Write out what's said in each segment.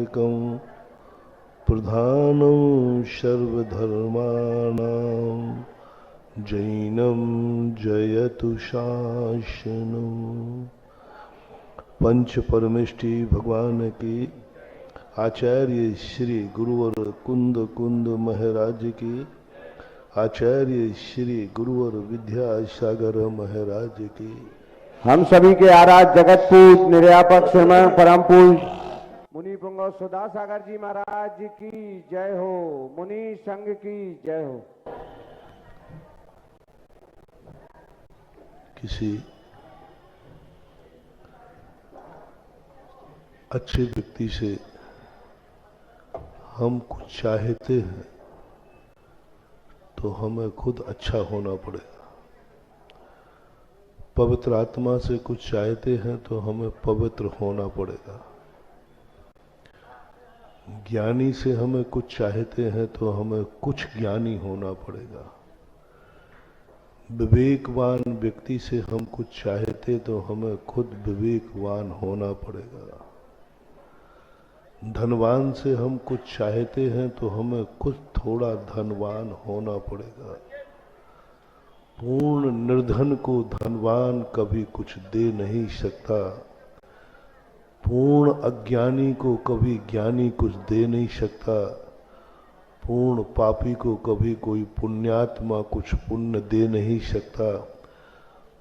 सात्विकं प्रधानं सर्वधर्माणां जैनं जयतु शासनम्। पंच परमेष्टि भगवान की, आचार्य श्री गुरुवर कुंद कुंद महाराज की, आचार्य श्री गुरुवर विद्यासागर महाराज की। हम सभी के आराध्य जगत पूज निर्यापक श्रीमन परम पूज मुनि पुंग सुधा सागर जी महाराज की जय हो। मुनि संघ की जय हो। किसी अच्छे व्यक्ति से हम कुछ चाहते हैं तो हमें खुद अच्छा होना पड़ेगा। पवित्र आत्मा से कुछ चाहते हैं तो हमें पवित्र होना पड़ेगा। ज्ञानी से हमें कुछ चाहते हैं तो हमें कुछ ज्ञानी होना पड़ेगा। विवेकवान व्यक्ति से हम कुछ चाहते तो हमें खुद विवेकवान होना पड़ेगा। धनवान से हम कुछ चाहते हैं तो हमें खुद थोड़ा धनवान होना पड़ेगा। पूर्ण निर्धन को धनवान कभी कुछ दे नहीं सकता। पूर्ण अज्ञानी को कभी ज्ञानी कुछ दे नहीं सकता। पूर्ण पापी को कभी कोई पुण्यात्मा कुछ पुण्य दे नहीं सकता।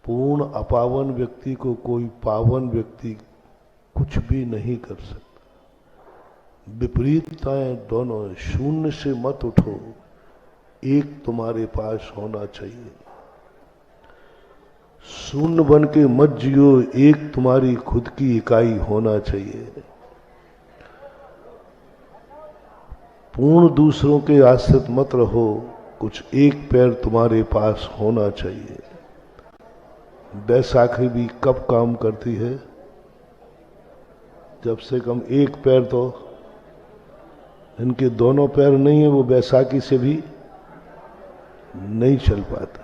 पूर्ण अपावन व्यक्ति को कोई पावन व्यक्ति कुछ भी नहीं कर सकता। विपरीतताएं दोनों, शून्य से मत उठो, एक तुम्हारे पास होना चाहिए। शून्य बन के मत जियो, एक तुम्हारी खुद की इकाई होना चाहिए। पूर्ण दूसरों के आश्रित मत रहो, कुछ एक पैर तुम्हारे पास होना चाहिए। बैसाखी भी कब काम करती है? जब से कम एक पैर, तो इनके दोनों पैर नहीं है, वो बैसाखी से भी नहीं चल पाते।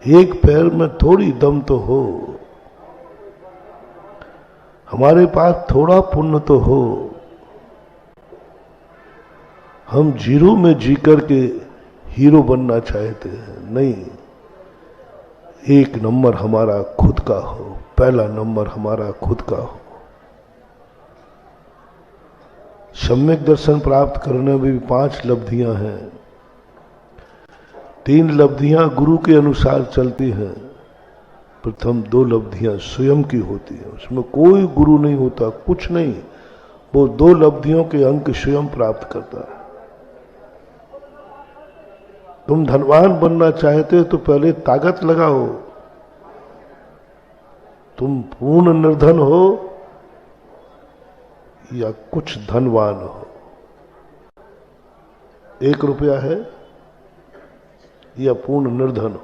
एक पैर में थोड़ी दम तो हो, हमारे पास थोड़ा पुण्य तो हो। हम जीरो में जी करके हीरो बनना चाहते हैं, नहीं। एक नंबर हमारा खुद का हो, पहला नंबर हमारा खुद का हो। सम्यक दर्शन प्राप्त करने में भी 5 लब्धियां हैं। 3 लब्धियां गुरु के अनुसार चलती हैं। प्रथम 2 लब्धियां स्वयं की होती हैं, उसमें कोई गुरु नहीं होता, कुछ नहीं। वो 2 लब्धियों के अंक स्वयं प्राप्त करता है। तुम धनवान बनना चाहते हो तो पहले ताकत लगाओ। तुम पूर्ण निर्धन हो या कुछ धनवान हो, 1 रुपया है या पूर्ण निर्धन हो।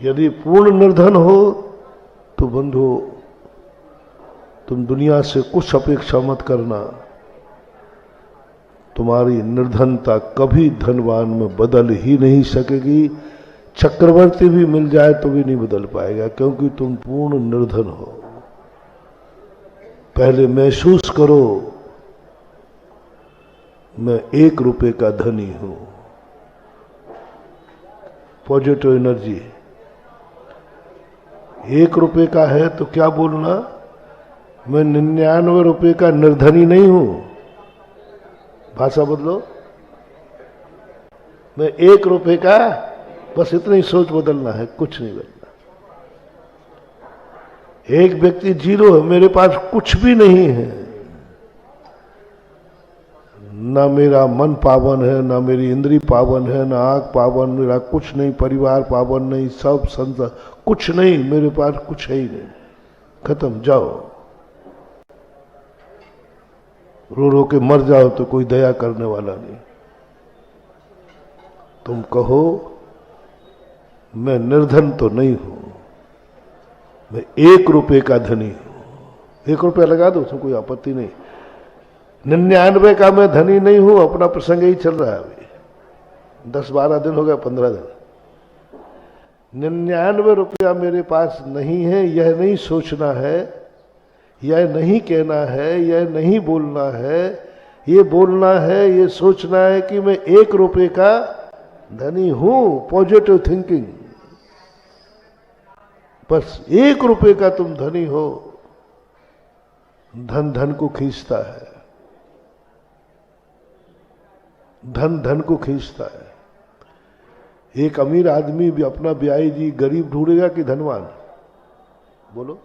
यदि पूर्ण निर्धन हो तो बंधु, तुम दुनिया से कुछ अपेक्षा मत करना। तुम्हारी निर्धनता कभी धनवान में बदल ही नहीं सकेगी। चक्रवर्ती भी मिल जाए तो भी नहीं बदल पाएगा, क्योंकि तुम पूर्ण निर्धन हो। पहले महसूस करो, मैं 1 रुपए का धनी हूं। Positive energy. 1 रुपए का है तो क्या बोलना, मैं 99 रुपए का निर्धनी नहीं हूं। भाषा बदलो, मैं 1 रुपए का, बस इतनी सोच बदलना है, कुछ नहीं बदलना। एक व्यक्ति जीरो है, मेरे पास कुछ भी नहीं है, ना मेरा मन पावन है, ना मेरी इंद्री पावन है, ना आंख पावन, मेरा कुछ नहीं, परिवार पावन नहीं, सब संसार कुछ नहीं, मेरे पास कुछ है ही नहीं। खत्म, जाओ। रो रो के मर जाओ तो कोई दया करने वाला नहीं। तुम कहो, मैं निर्धन तो नहीं हूं, मैं 1 रुपए का धनी हूं। 1 रुपया लगा दो, उसमें कोई आपत्ति नहीं। 99 का मैं धनी नहीं हूं, अपना प्रसंग ही चल रहा है अभी। 10-12 दिन हो गया, 15 दिन। 99 रुपया मेरे पास नहीं है, यह नहीं सोचना है यह नहीं कहना है, यह नहीं बोलना है, ये बोलना है, ये सोचना है कि मैं 1 रुपए का धनी हूं। Positive thinking. बस 1 रुपए का तुम धनी हो। धन धन को खींचता है, धन धन को खींचता है। एक अमीर आदमी भी अपना ब्याही जी गरीब ढूंढेगा कि धनवान? बोलो।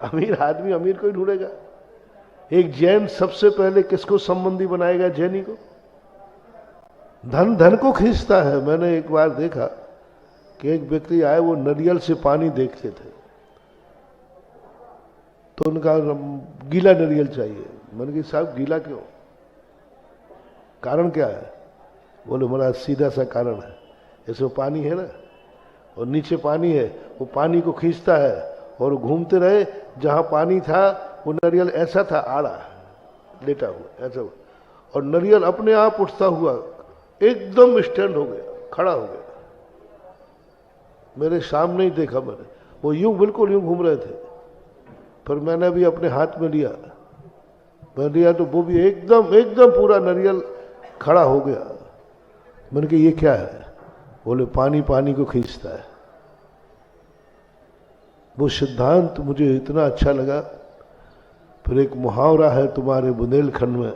अमीर आदमी अमीर को ही ढूंढेगा। एक जैन सबसे पहले किसको संबंधी बनाएगा? जैनी को। धन धन को खींचता है। मैंने एक बार देखा कि एक व्यक्ति आए, वो नारियल से पानी देखते थे, तो उनका गीला नारियल चाहिए। मैंने कहा साहब गीला क्यों? कारण क्या है? बोले बड़ा सीधा सा कारण है, इसमें पानी है ना और नीचे पानी है, वो पानी को खींचता है और घूमते रहे। जहां पानी था वो नारियल ऐसा था, आड़ा लेटा हुआ ऐसा हुआ, और नारियल अपने आप उठता हुआ एकदम स्टैंड हो गया, खड़ा हो गया। मेरे सामने ही देखा मैंने, वो यूं बिल्कुल यूं घूम रहे थे। फिर मैंने भी अपने हाथ में लिया, मैं लिया तो वो भी एकदम एकदम पूरा नारियल खड़ा हो गया। मैंने कहा ये क्या है? बोले पानी पानी को खींचता है। वो सिद्धांत मुझे इतना अच्छा लगा। फिर एक मुहावरा है तुम्हारे बुंदेलखंड में,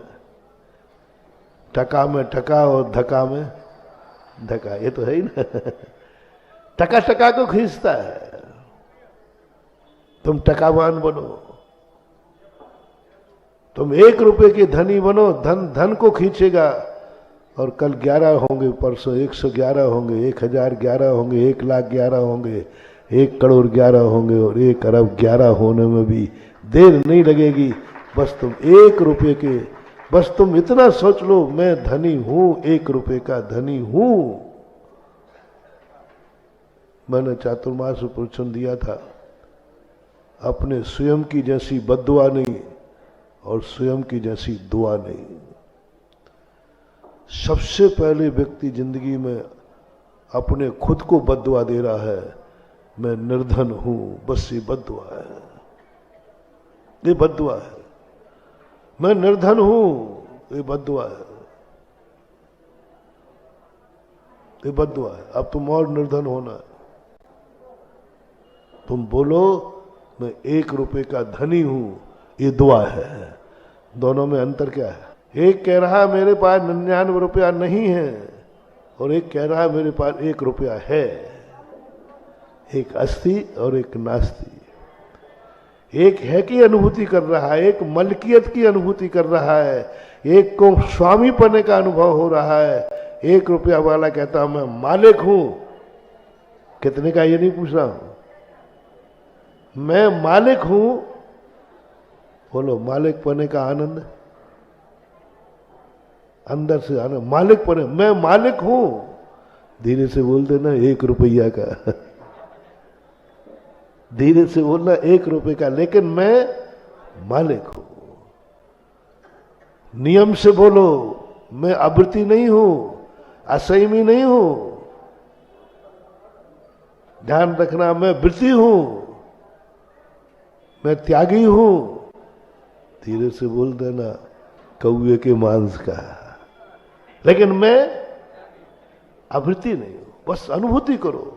टका में टका और धका में धका। ये तो है ही ना। टका टका को खींचता है। तुम टकावान बनो, तुम 1 रुपए के धनी बनो, धन धन को खींचेगा। और कल 11 होंगे, परसों 111 होंगे, 1011 होंगे, 1,11,000 होंगे, 1 करोड़ 11 होंगे, और 1 अरब 11 होने में भी देर नहीं लगेगी। बस तुम 1 रुपए के, बस तुम इतना सोच लो, मैं धनी हूं, 1 रुपए का धनी हूं। मैंने चातुर्मास प्रवचन दिया था, अपने स्वयं की जैसी बद्दुआ नहीं और स्वयं की जैसी दुआ नहीं। सबसे पहले व्यक्ति जिंदगी में अपने खुद को बद्दुआ दे रहा है, मैं निर्धन हूं। बस ये बद्दुआ है, ये बद्दुआ है। मैं निर्धन हूं, ये बद्दुआ है, ये बद्दुआ है। अब तुम और निर्धन होना है। तुम बोलो मैं 1 रुपए का धनी हूं, ये दुआ है। दोनों में अंतर क्या है? एक कह रहा है मेरे पास 99 रुपया नहीं है, और एक कह रहा है मेरे पास 1 रुपया है। एक अस्ति और एक नास्ति। एक है की अनुभूति कर रहा है, एक मलकियत की अनुभूति कर रहा है, एक को स्वामी पने का अनुभव हो रहा है। 1 रुपया वाला कहता मैं मालिक हूं। कितने का ये नहीं पूछ रहा हूं, मैं मालिक हूं। बोलो मालिक पने का आनंद, अंदर से आनंद, मालिक पने, मैं मालिक हूं। धीरे से बोल देना 1 रुपया का। धीरे से बोलना 1 रुपए का, लेकिन मैं मालिक हूं। नियम से बोलो, मैं आवृत्ति नहीं हूं, असंयमी नहीं हूं। ध्यान रखना, मैं वृत्ति हूं, मैं त्यागी हूं। धीरे से बोल देना कौए के मांस का, लेकिन मैं आवृत्ति नहीं हूं। बस अनुभूति करो,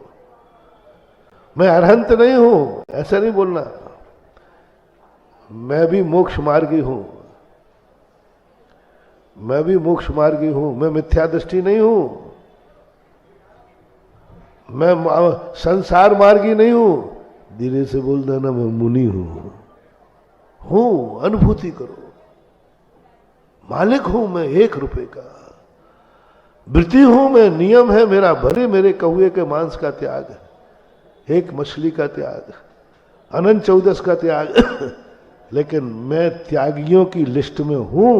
मैं अरहंत नहीं हूं, ऐसा नहीं बोलना। मैं भी मोक्ष मार्गी हूं, मैं भी मोक्ष मार्गी हूं। मैं मिथ्या दृष्टि नहीं हूं, मैं संसार मार्गी नहीं हूं। धीरे से बोल देना मैं मुनि हूं। अनुभूति करो, मालिक हूं मैं 1 रुपए का, वृत्ति हूं मैं, नियम है मेरा भरे मेरे कौए के मांस का त्याग, 1 मछली का त्याग, अनंत 14 का त्याग। लेकिन मैं त्यागियों की लिस्ट में हूं।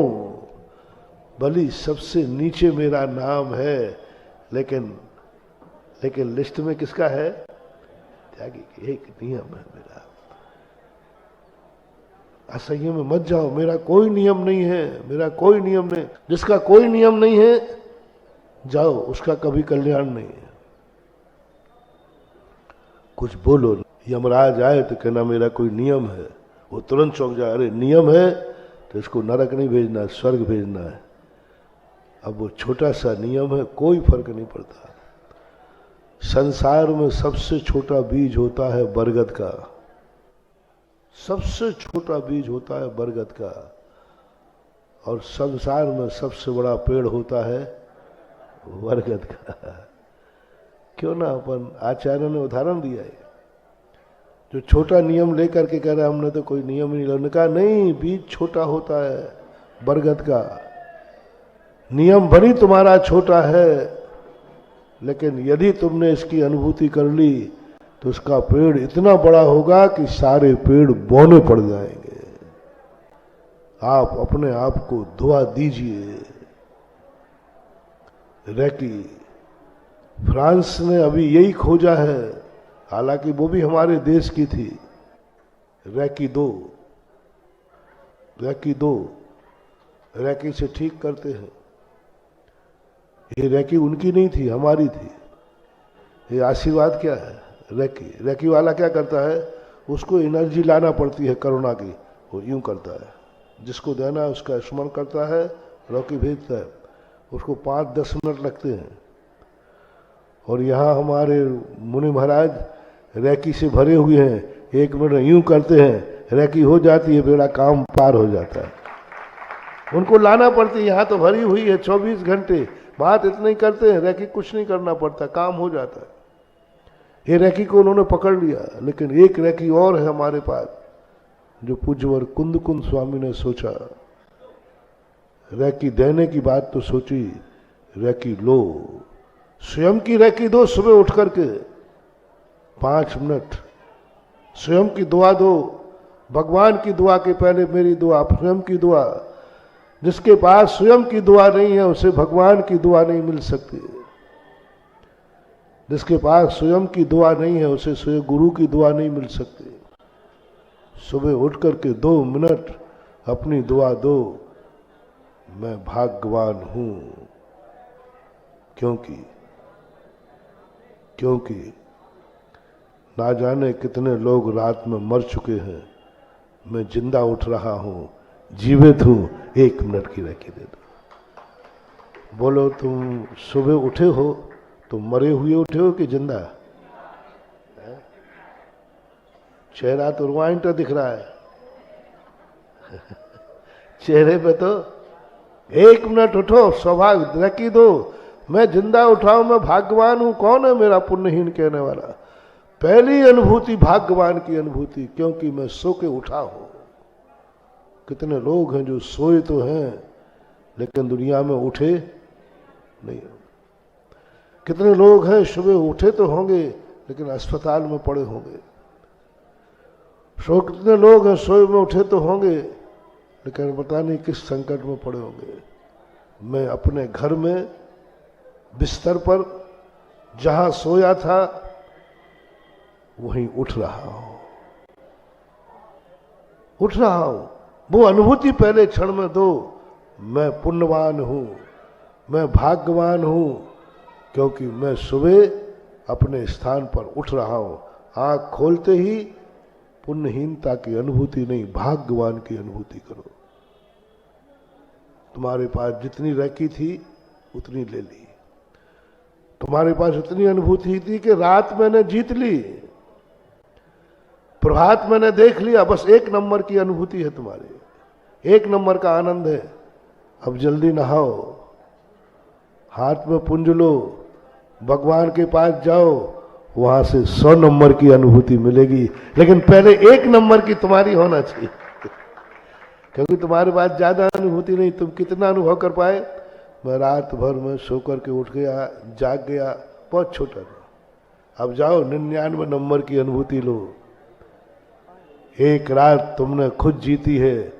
भली सबसे नीचे मेरा नाम है, लेकिन लिस्ट में किसका है? त्यागी की। एक नियम है मेरा, असंयम में मत जाओ। मेरा कोई नियम नहीं है, मेरा कोई नियम नहीं। जिसका कोई नियम नहीं है जाओ, उसका कभी कल्याण नहीं है। कुछ बोलो, यमराज आए तो कहना मेरा कोई नियम है, वो तुरंत चौंक जाए, अरे नियम है तो इसको नरक नहीं भेजना, स्वर्ग भेजना है। अब वो छोटा सा नियम है, कोई फर्क नहीं पड़ता। संसार में सबसे छोटा बीज होता है बरगद का, सबसे छोटा बीज होता है बरगद का, और संसार में सबसे बड़ा पेड़ होता है बरगद का। क्यों ना, अपन आचार्य ने उदाहरण दिया है, जो छोटा नियम लेकर के कह रहे हमने तो कोई नियम ही नहीं, उन्होंने कहा नहीं, बीज छोटा होता है बरगद का, नियम भरी तुम्हारा छोटा है, लेकिन यदि तुमने इसकी अनुभूति कर ली तो उसका पेड़ इतना बड़ा होगा कि सारे पेड़ बौने पड़ जाएंगे। आप अपने आप को दुआ दीजिए। रैकी फ्रांस ने अभी यही खोजा है, हालांकि वो भी हमारे देश की थी। रैकी 2 रैकी से ठीक करते हैं। ये रैकी उनकी नहीं थी, हमारी थी। ये आशीर्वाद क्या है? रैकी वाला क्या करता है, उसको एनर्जी लाना पड़ती है करुणा की, वो यूं करता है, जिसको देना है उसका स्मरण करता है, रॉकी भेजता है, उसको 5-10 मिनट लगते हैं। और यहाँ हमारे मुनि महाराज रैकी से भरे हुए हैं, 1 मिनट यूं करते हैं, रैकी हो जाती है, बेड़ा काम पार हो जाता है। उनको लाना पड़ती है, यहाँ तो भरी हुई है 24 घंटे, बात इतना ही करते हैं, रैकी कुछ नहीं करना पड़ता, काम हो जाता है। ये रैकी को उन्होंने पकड़ लिया, लेकिन एक रैकी और है हमारे पास, जो पूज्यवर कुंद स्वामी ने सोचा। रैकी देने की बात तो सोची, रैकी लो, स्वयं की रैकी दो, सुबह उठ करके 5 मिनट स्वयं की दुआ दो। भगवान की दुआ के पहले मेरी दुआ, स्वयं की दुआ। जिसके पास स्वयं की दुआ नहीं है उसे भगवान की दुआ नहीं मिल सकती। जिसके पास स्वयं की दुआ नहीं है उसे स्वयं गुरु की दुआ नहीं मिल सकती। सुबह उठ करके 2 मिनट अपनी दुआ दो, मैं भाग्यवान हूं, क्योंकि ना जाने कितने लोग रात में मर चुके हैं, मैं जिंदा उठ रहा हूं, जीवित हूं, 1 मिनट की रैकी दे दो। बोलो, तुम सुबह उठे हो तो मरे हुए उठे हो कि जिंदा? चेहरा तो रुआइंटा दिख रहा है चेहरे पे तो 1 मिनट उठो, सौभाग्य रैकी दो, मैं जिंदा उठाऊं, मैं भाग्यवान हूं। कौन है मेरा पुण्यहीन कहने वाला? पहली अनुभूति भाग्यवान की अनुभूति, क्योंकि मैं सो के उठा हूं। कितने लोग हैं जो सोए तो हैं लेकिन दुनिया में उठे नहीं। कितने लोग हैं सुबह उठे तो होंगे लेकिन अस्पताल में पड़े होंगे। कितने लोग हैं सोए में उठे तो होंगे लेकिन पता नहीं किस संकट में पड़े होंगे। मैं अपने घर में बिस्तर पर जहां सोया था वहीं उठ रहा हूं। वो अनुभूति पहले क्षण में दो, मैं पुण्यवान हूं, मैं भाग्यवान हूं, क्योंकि मैं सुबह अपने स्थान पर उठ रहा हूं। आंख खोलते ही पुण्यहीनता की अनुभूति नहीं, भाग्यवान की अनुभूति करो। तुम्हारे पास जितनी रैकी थी उतनी ले ली। तुम्हारे पास इतनी अनुभूति थी कि रात मैंने जीत ली, प्रभात मैंने देख लिया, बस 1 नंबर की अनुभूति है तुम्हारी, 1 नंबर का आनंद है। अब जल्दी नहाओ, हाथ में पुंज लो, भगवान के पास जाओ, वहां से 100 नंबर की अनुभूति मिलेगी। लेकिन पहले 1 नंबर की तुम्हारी होना चाहिए क्योंकि तुम्हारे पास ज्यादा अनुभूति नहीं। तुम कितना अनुभव कर पाए? मैं रात भर में सो करके उठ गया, जाग गया, बहुत छोटा था। अब जाओ 99 नंबर की अनुभूति लो। 1 रात तुमने खुद जीती है,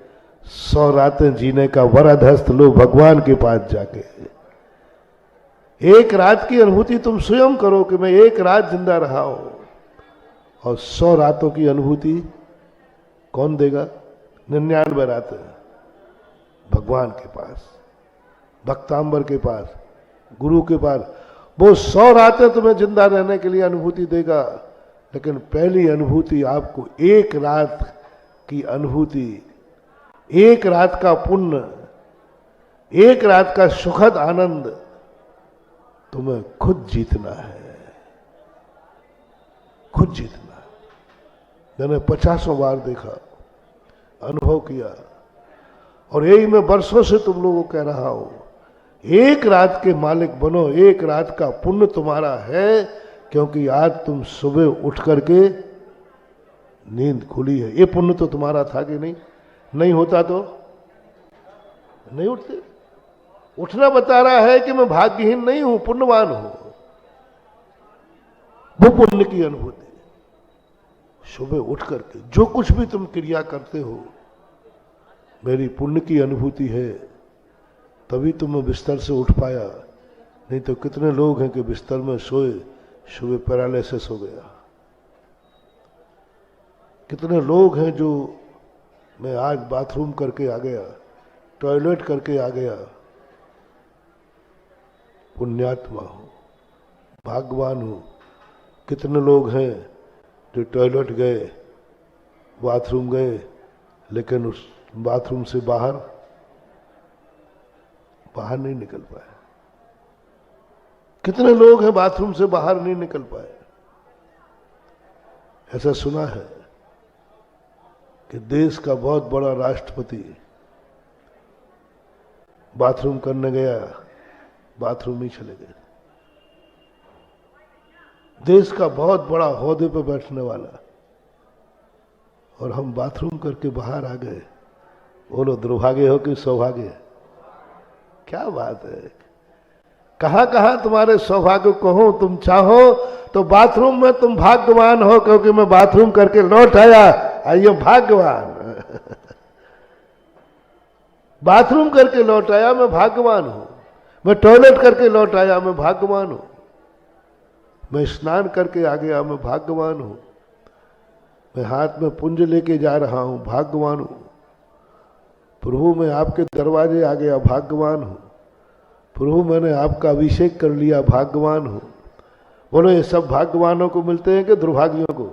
100 रातें जीने का वरदहस्त लो भगवान के पास जाके। 1 रात की अनुभूति तुम स्वयं करो कि मैं 1 रात जिंदा रहा हूं, और 100 रातों की अनुभूति कौन देगा? 99 रातें भगवान के पास, भक्तांबर के पास, गुरु के पास। वो 100 रातें तुम्हें जिंदा रहने के लिए अनुभूति देगा। लेकिन पहली अनुभूति आपको 1 रात की अनुभूति, एक रात का पुण्य, एक रात का सुखद आनंद तुम्हें खुद जीतना है, खुद जीतना है। मैंने 50 बार देखा, अनुभव किया, और यही मैं वर्षों से तुम लोगों को कह रहा हूं, एक रात के मालिक बनो, एक रात का पुण्य तुम्हारा है, क्योंकि आज तुम सुबह उठ करके नींद खुली है। ये पुण्य तो तुम्हारा था कि नहीं? नहीं होता तो नहीं उठते। उठना बता रहा है कि मैं भाग्यहीन नहीं हूं, पुण्यवान हूं। वो पुण्य की अनुभूति, सुबह उठ करके जो कुछ भी तुम क्रिया करते हो, मेरी पुण्य की अनुभूति है, तभी तुम मैं बिस्तर से उठ पाया। नहीं तो कितने लोग हैं कि बिस्तर में सोए, सुबह पैरालिसिस हो गया। कितने लोग हैं जो, मैं आज बाथरूम करके आ गया, टॉयलेट करके आ गया, पुण्यात्मा हूं, भाग्यवान हूं। कितने लोग हैं जो टॉयलेट गए, बाथरूम गए, लेकिन उस बाथरूम से बाहर नहीं निकल पाए। कितने लोग हैं बाथरूम से बाहर नहीं निकल पाए। ऐसा सुना है कि देश का बहुत बड़ा राष्ट्रपति बाथरूम करने गया, बाथरूम ही चले गए। देश का बहुत बड़ा ओहदे पर बैठने वाला, और हम बाथरूम करके बाहर आ गए। बोलो दुर्भाग्य हो कि सौभाग्य? क्या बात है। कहां कहां तुम्हारे सौभाग्य को हो, तुम चाहो तो बाथरूम में तुम भाग्यवान हो, क्योंकि मैं बाथरूम करके लौट आया, आइए भाग्यवान। बाथरूम करके लौट आया, मैं भाग्यवान हूं। मैं टॉयलेट करके लौट आया, मैं भाग्यवान हूं। मैं स्नान करके आ गया, मैं भाग्यवान हूं। मैं हाथ में पुंज लेके जा रहा हूं, भाग्यवान हूं। प्रभु मैं आपके दरवाजे आ गया, भाग्यवान हूं। प्रभु मैंने आपका अभिषेक कर लिया, भाग्यवान हूं। बोलो ये सब भाग्यवानों को मिलते हैं कि दुर्भाग्यों को?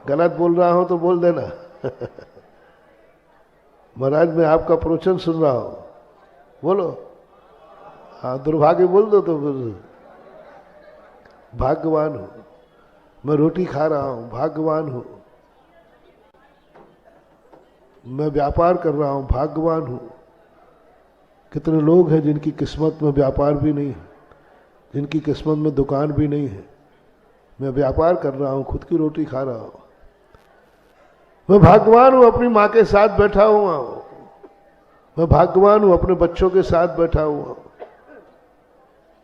गलत बोल रहा हूं तो बोल देना। महाराज मैं आपका प्रवचन सुन रहा हूं, बोलो। हाँ दुर्भाग्य बोल दो तो फिर भाग्यवान हूं। मैं रोटी खा रहा हूं, भाग्यवान हूं। मैं व्यापार कर रहा हूं, भाग्यवान हूं। कितने लोग हैं जिनकी किस्मत में व्यापार भी नहीं है, जिनकी किस्मत में दुकान भी नहीं है। मैं व्यापार कर रहा हूं, खुद की रोटी खा रहा हूं। मैं भाग्यवान हूं, अपनी मां के साथ बैठा हुआ हूं। मैं भाग्यवान हूं, अपने बच्चों के साथ बैठा हुआ हूं।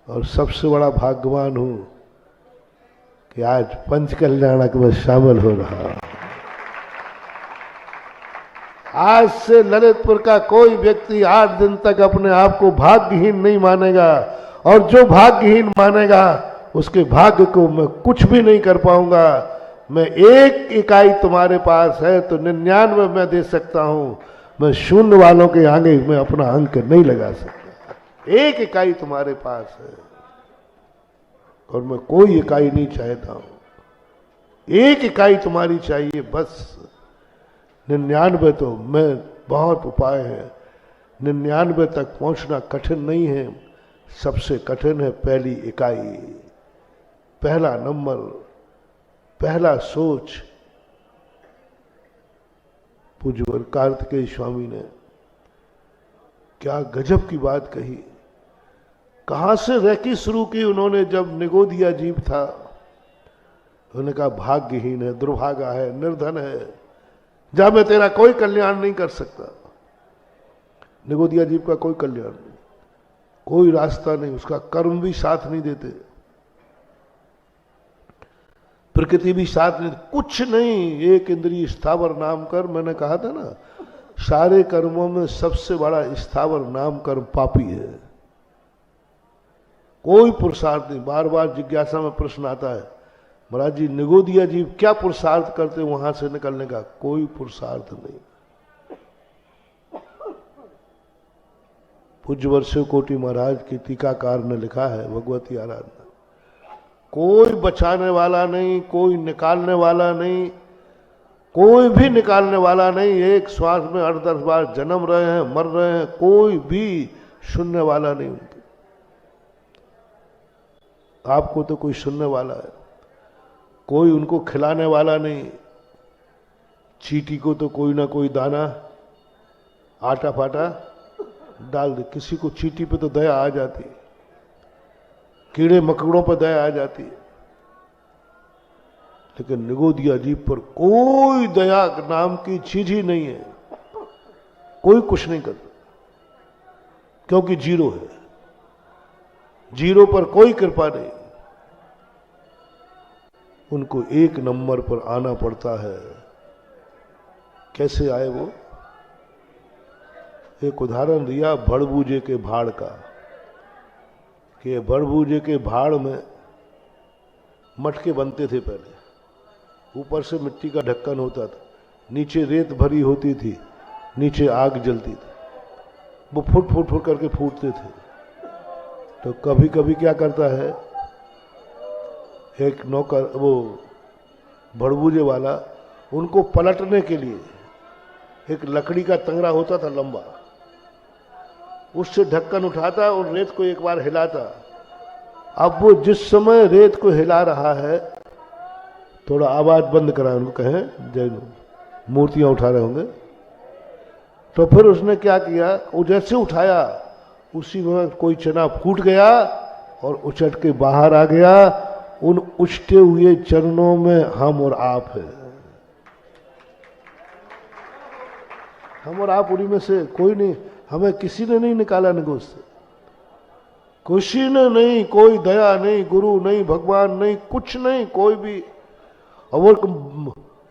और सबसे बड़ा भाग्यवान हूं कि आज पंच कल्याणक में शामिल हो रहा हूं। आज से ललितपुर का कोई व्यक्ति 8 दिन तक अपने आप को भाग्यहीन नहीं मानेगा, और जो भाग्यहीन मानेगा उसके भाग्य को मैं कुछ भी नहीं कर पाऊंगा। मैं 1 इकाई तुम्हारे पास है तो 99 मैं दे सकता हूं। मैं शून्य वालों के आगे मैं अपना अंक नहीं लगा सकता। 1 इकाई तुम्हारे पास है और मैं कोई इकाई नहीं चाहता हूं। 1 इकाई तुम्हारी चाहिए बस। 99 तो मैं बहुत उपाय है। 99 तक पहुंचना कठिन नहीं है, सबसे कठिन है पहली इकाई, पहला नंबर, पहला सोच। पूज्यवर कार्तिकेय स्वामी ने क्या गजब की बात कही। कहां से रैकी शुरू की उन्होंने? जब निगोदिया जीव था उन्होंने कहा भाग्यहीन है, दुर्भागा है, निर्धन है, जब मैं तेरा कोई कल्याण नहीं कर सकता। निगोदिया जीव का कोई कल्याण नहीं, कोई रास्ता नहीं, उसका कर्म भी साथ नहीं देते, प्रकृति भी साथ नहीं, कुछ नहीं। एक इंद्रिय स्थावर नाम कर्म, मैंने कहा था ना, सारे कर्मों में सबसे बड़ा स्थावर नाम कर्म पापी है। कोई पुरुषार्थ नहीं। बार बार जिज्ञासा में प्रश्न आता है, महाराज जी निगोदिया जीव क्या पुरुषार्थ करते वहां से निकलने का? कोई पुरुषार्थ नहीं। पूज्य वर्षो कोटि महाराज की टीकाकार ने लिखा है, भगवती आराधना, कोई बचाने वाला नहीं, कोई निकालने वाला नहीं, कोई भी निकालने वाला नहीं। एक श्वास में 8-10 बार जन्म रहे हैं, मर रहे हैं, कोई भी सुनने वाला नहीं उनके। आपको तो कोई सुनने वाला है, कोई उनको खिलाने वाला नहीं। चींटी को तो कोई ना कोई दाना आटा फाटा डाल दे। किसी को चींटी पे तो दया आ जाती, कीड़े मकड़ों पर दया आ जाती, लेकिन निगोदिया जीव पर कोई दया नाम की चीज ही नहीं है। कोई कुछ नहीं करता, क्योंकि जीरो है। जीरो पर कोई कृपा नहीं। उनको एक नंबर पर आना पड़ता है। कैसे आए वो? एक उदाहरण दिया भड़बूजे के भाड़ का, कि भड़बूजे के भाड़ में मटके बनते थे पहले। ऊपर से मिट्टी का ढक्कन होता था, नीचे रेत भरी होती थी, नीचे आग जलती थी। वो फुट फुट फुट करके फूटते थे। तो कभी कभी क्या करता है, एक नौकर वो भड़बूजे वाला उनको पलटने के लिए एक लकड़ी का तंगड़ा होता था लंबा, उससे ढक्कन उठाता और रेत को एक बार हिलाता। अब वो जिस समय रेत को हिला रहा है, थोड़ा आवाज बंद करा, उनको कहें जय मूर्तियां उठा रहे होंगे, तो फिर उसने क्या किया, वो जैसे उठाया उसी में कोई चना फूट गया और उछट के बाहर आ गया। उन उछटे हुए चरणों में हम और आप है। हम और आप उन्हीं में से कोई नहीं। हमें किसी ने नहीं निकाला निगोद से, किसी ने नहीं। कोई दया नहीं, गुरु नहीं, भगवान नहीं, कुछ नहीं, कोई भी। और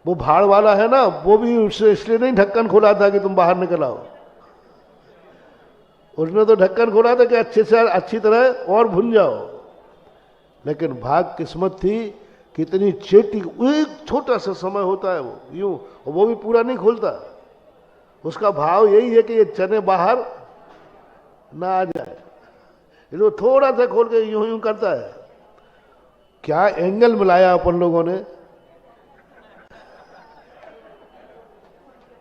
वो भाड़ वाला है ना, वो भी उससे इसलिए नहीं ढक्कन खोला था कि तुम बाहर निकल आओ। उसने तो ढक्कन खोला था कि अच्छे से अच्छी तरह और भुन जाओ। लेकिन भाग किस्मत थी, कितनी चेटी, एक छोटा सा समय होता है वो यूं, और वो भी पूरा नहीं खोलता। उसका भाव यही है कि ये चने बाहर ना आ जाए, ये थोड़ा सा खोल के यूं यूं करता है। क्या एंगल मिलाया अपन लोगों ने,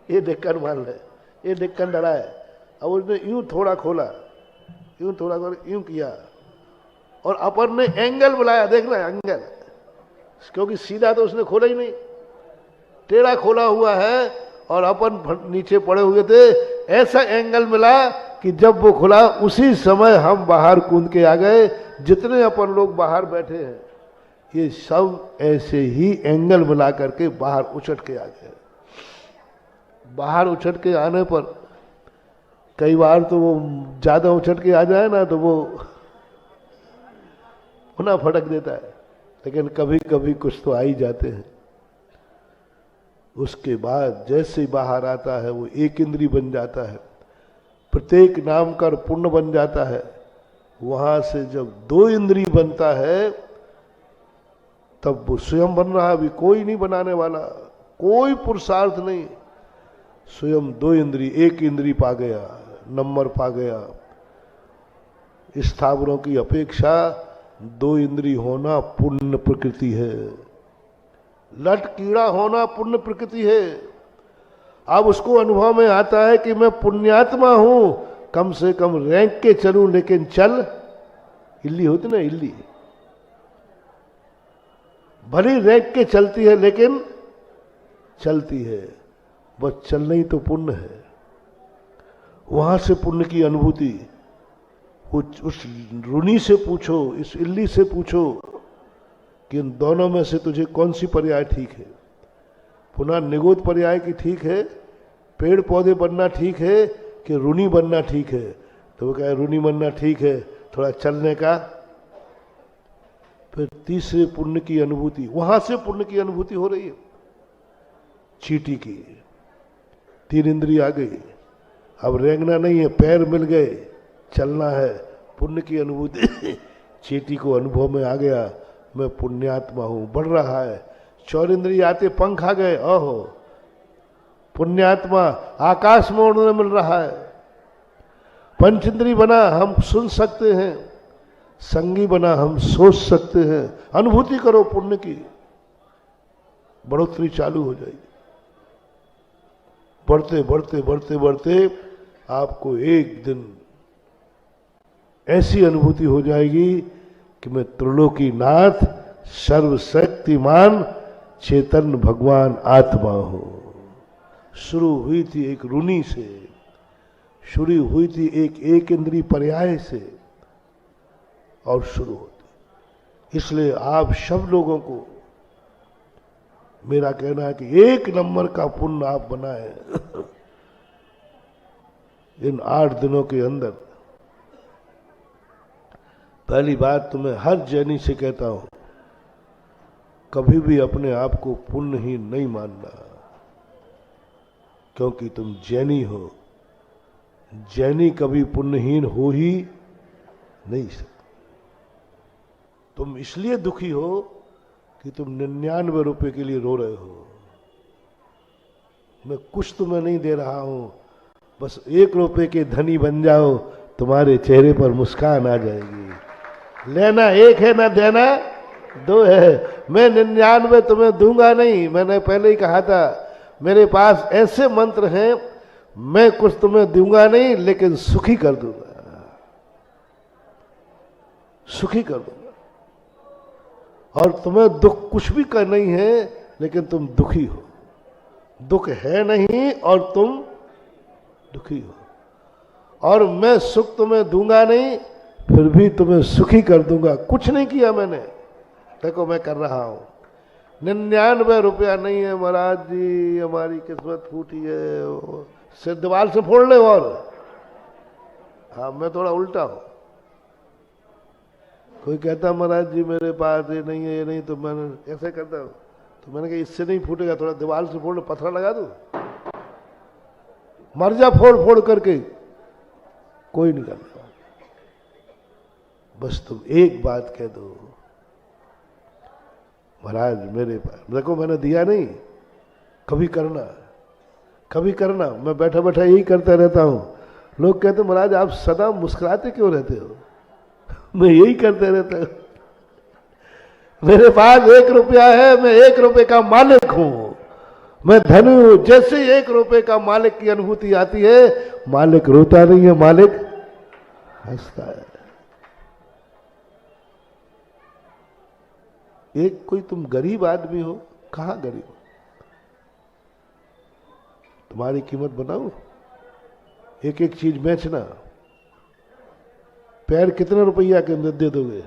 ये ढक्कन मान ले, ये ढक्कन डरा है। अब उसने यूं थोड़ा खोला, यूं थोड़ा खोला, यूं किया, और अपन ने एंगल मिलाया। देख रहे हैं एंगल, क्योंकि सीधा तो उसने खोला ही नहीं, टेढ़ा खोला हुआ है और अपन नीचे पड़े हुए थे। ऐसा एंगल मिला कि जब वो खुला उसी समय हम बाहर कूद के आ गए। जितने अपन लोग बाहर बैठे हैं ये सब ऐसे ही एंगल मिला करके बाहर उछट के आ गए। बाहर उछट के आने पर कई बार तो वो ज्यादा उछट के आ जाए ना तो वो पुनः फटक देता है, लेकिन कभी कभी कुछ तो आ ही जाते हैं। उसके बाद जैसे बाहर आता है वो एक इंद्री बन जाता है, प्रत्येक नाम का पुण्य बन जाता है। वहां से जब 2 इंद्री बनता है तब वो स्वयं बन रहा। अभी कोई नहीं बनाने वाला, कोई पुरुषार्थ नहीं। स्वयं 2 इंद्री, 1 इंद्री पा गया, नंबर पा गया। स्थावरों की अपेक्षा 2 इंद्री होना पुण्य प्रकृति है। लट कीड़ा होना पुण्य प्रकृति है। अब उसको अनुभव में आता है कि मैं पुण्यात्मा हूं, कम से कम रैंक के चलूं, लेकिन चल, इल्ली होती ना, इल्ली भली रैंक के चलती है लेकिन चलती है, बस चलना ही तो पुण्य है। वहां से पुण्य की अनुभूति। उस ऋणी से पूछो, इस इल्ली से पूछो कि इन दोनों में से तुझे कौन सी पर्याय ठीक है। पुनः निगोद पर्याय की ठीक है, पेड़ पौधे बनना ठीक है कि ऋणी बनना ठीक है। तो वो कहे ऋणी बनना ठीक है, थोड़ा चलने का। फिर तीसरे पुण्य की अनुभूति, वहां से पुण्य की अनुभूति हो रही है। चींटी की 3 इंद्री आ गई, अब रेंगना नहीं है, पैर मिल गए, चलना है, पुण्य की अनुभूति। चींटी को अनुभव में आ गया, मैं पुण्यात्मा हूं, बढ़ रहा है। 4 इंद्रिय आते, पंख आ गए, ओहो पुण्यात्मा, आकाश में उड़ने मिल रहा है। 5 इंद्रिय बना, हम सुन सकते हैं। संगी बना, हम सोच सकते हैं। अनुभूति करो पुण्य की, बढ़ोतरी चालू हो जाएगी। बढ़ते बढ़ते बढ़ते बढ़ते आपको एक दिन ऐसी अनुभूति हो जाएगी कि मैं त्रिलोकीनाथ सर्वशक्तिमान चेतन भगवान आत्मा हूं। शुरू हुई थी एक रुनी से, शुरू हुई थी एक इंद्रिय पर्याय से और शुरू होती। इसलिए आप सब लोगों को मेरा कहना है कि 1 नंबर का पुण्य आप बनाए इन 8 दिनों के अंदर। पहली बात तो मैं हर जैनी से कहता हूं, कभी भी अपने आप को पुण्यहीन नहीं मानना, क्योंकि तुम जैनी हो। जैनी कभी पुण्यहीन हो ही नहीं सकते। तुम इसलिए दुखी हो कि तुम 99 रुपए के लिए रो रहे हो। मैं कुछ तुम्हें नहीं दे रहा हूं, बस 1 रुपए के धनी बन जाओ, तुम्हारे चेहरे पर मुस्कान आ जाएगी। लेना 1 है ना देना 2 है। मैं 99 तुम्हें दूंगा नहीं। मैंने पहले ही कहा था, मेरे पास ऐसे मंत्र हैं, मैं कुछ तुम्हें दूंगा नहीं, लेकिन सुखी कर दूंगा, सुखी कर दूंगा। और तुम्हें दुख कुछ भी कर नहीं है, लेकिन तुम दुखी हो। दुख है नहीं और तुम दुखी हो। और मैं सुख तुम्हें दूंगा नहीं, फिर भी तुम्हें सुखी कर दूंगा। कुछ नहीं किया मैंने, देखो मैं कर रहा हूं। 99 रुपया नहीं है महाराज जी, हमारी किस्मत फूटी है, सिर दीवार से फोड़ ले। और हाँ, मैं थोड़ा उल्टा हूं। कोई कहता महाराज जी मेरे पास ये नहीं है, ये नहीं, तो मैंने ऐसे करता हूं। तो मैंने कहा इससे नहीं फूटेगा, थोड़ा दीवार से फोड़, पत्थर लगा दो, मर जा फोड़ फोड़ करके। कोई नहीं करता। बस तुम एक बात कह दो, महाराज मेरे पास, देखो मैंने दिया नहीं, कभी करना, कभी करना। मैं बैठा बैठा यही करता रहता हूं। लोग कहते महाराज आप सदा मुस्कुराते क्यों रहते हो? मैं यही करते रहता हूं। मेरे पास 1 रुपया है, मैं 1 रुपए का मालिक हूं, मैं धनी हूं। जैसे 1 रुपए का मालिक की अनुभूति आती है, मालिक रोता नहीं है, मालिक हंसता है। एक कोई तुम गरीब आदमी हो, कहां गरीब हो? तुम्हारी कीमत बनाओ, एक एक चीज बेचना। पैर कितने रुपया के दे दोगे?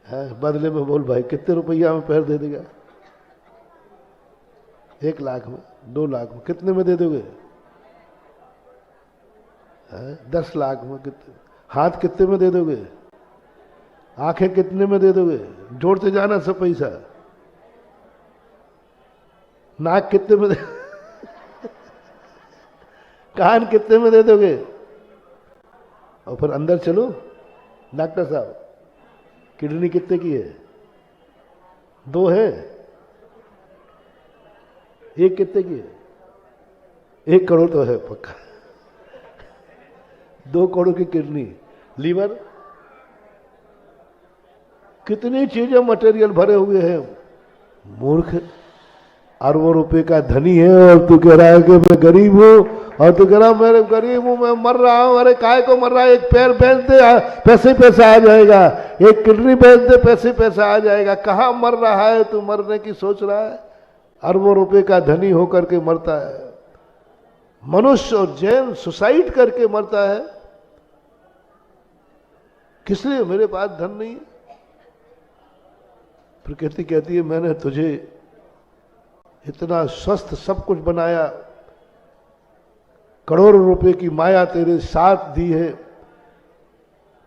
है बदले में बोल भाई, कितने रुपया में पैर दे देगा? 1 लाख में, 2 लाख में, कितने में दे दोगे? 10 लाख में कितने? हाथ कितने में दे दोगे? आंखें कितने में दे दोगे? जोड़ते जाना सब पैसा। नाक कितने में दे कान कितने में दे दोगे? और फिर अंदर चलो, डॉक्टर साहब किडनी कितने की है? 2 है। 1 कितने की है? 1 करोड़ तो है पक्का। 2 करोड़ की किडनी। लीवर, कितनी चीजें मटेरियल भरे हुए हैं। मूर्ख, अरबों रुपए का धनी है और तू कह रहा है कि मैं गरीब हूं, और तू कह रहा मैं गरीब हूं, मैं मर रहा हूं। अरे काय को मर रहा है? 1 पैर बेच दे, पैसे पैसा आ जाएगा। 1 किडनी बेच दे, पैसे पैसा आ जाएगा। कहां मर रहा है तू? मरने की सोच रहा है? अरबों रुपए का धनी होकर के मरता है। मनुष्य और जैन सुसाइड करके मरता है। किस लिए? मेरे पास धन नहीं है। प्रकृति कहती है मैंने तुझे इतना स्वस्थ सब कुछ बनाया, करोड़ों रुपए की माया तेरे साथ दी है,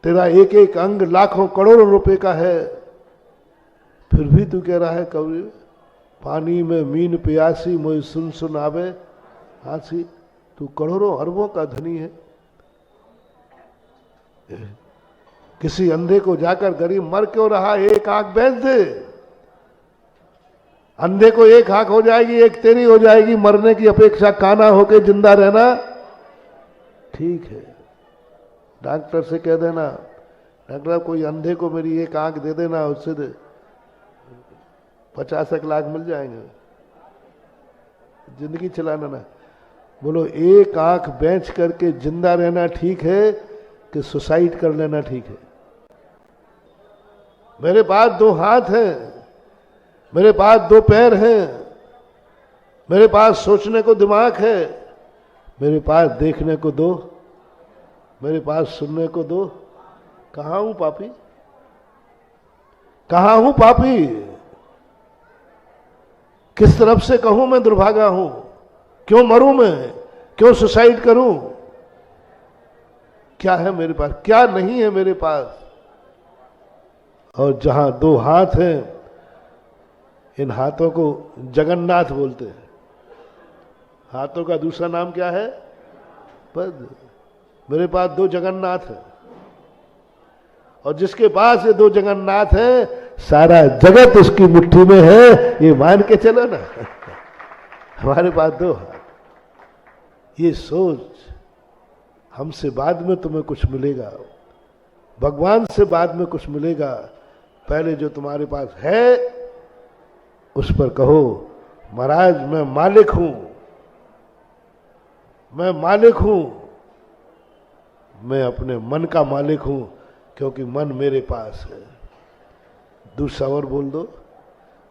तेरा एक एक अंग लाखों करोड़ों रुपए का है, फिर भी तू कह रहा है कवि पानी में मीन प्यासी मोई सुन सुन आवे हासी। तू करोड़ों अरबों का धनी है। किसी अंधे को जाकर गरीब मर क्यों रहा? 1 आंख बेच दे, अंधे को 1 आंख हो जाएगी, 1 तेरी हो जाएगी। मरने की अपेक्षा काना होके जिंदा रहना ठीक है। डॉक्टर से कह देना डॉक्टर कोई अंधे को मेरी 1 आंख दे देना, उससे 50 लाख मिल जाएंगे। जिंदगी चलाना ना। बोलो एक आंख बेच करके जिंदा रहना ठीक है कि सुसाइड कर लेना ठीक है? मेरे पास 2 हाथ हैं, मेरे पास 2 पैर हैं, मेरे पास सोचने को दिमाग है, मेरे पास देखने को 2, मेरे पास सुनने को 2। कहां हूं पापी? कहां हूं पापी? किस तरफ से कहूं मैं दुर्भागा हूं? क्यों मरूं मैं? क्यों सुसाइड करूं? क्या है मेरे पास, क्या नहीं है मेरे पास? और जहां 2 हाथ हैं, इन हाथों को जगन्नाथ बोलते हैं। हाथों का दूसरा नाम क्या है? पद। मेरे पास 2 जगन्नाथ हैं, और जिसके पास ये 2 जगन्नाथ हैं, सारा जगत उसकी मुट्ठी में है, ये मान के चलो ना। हमारे पास 2 हाथ। ये सोच, हमसे बाद में तुम्हें कुछ मिलेगा, भगवान से बाद में कुछ मिलेगा। पहले जो तुम्हारे पास है उस पर कहो, महाराज मैं मालिक हूं, मैं मालिक हूं, मैं अपने मन का मालिक हूं, क्योंकि मन मेरे पास है। दूसरा और बोल दो।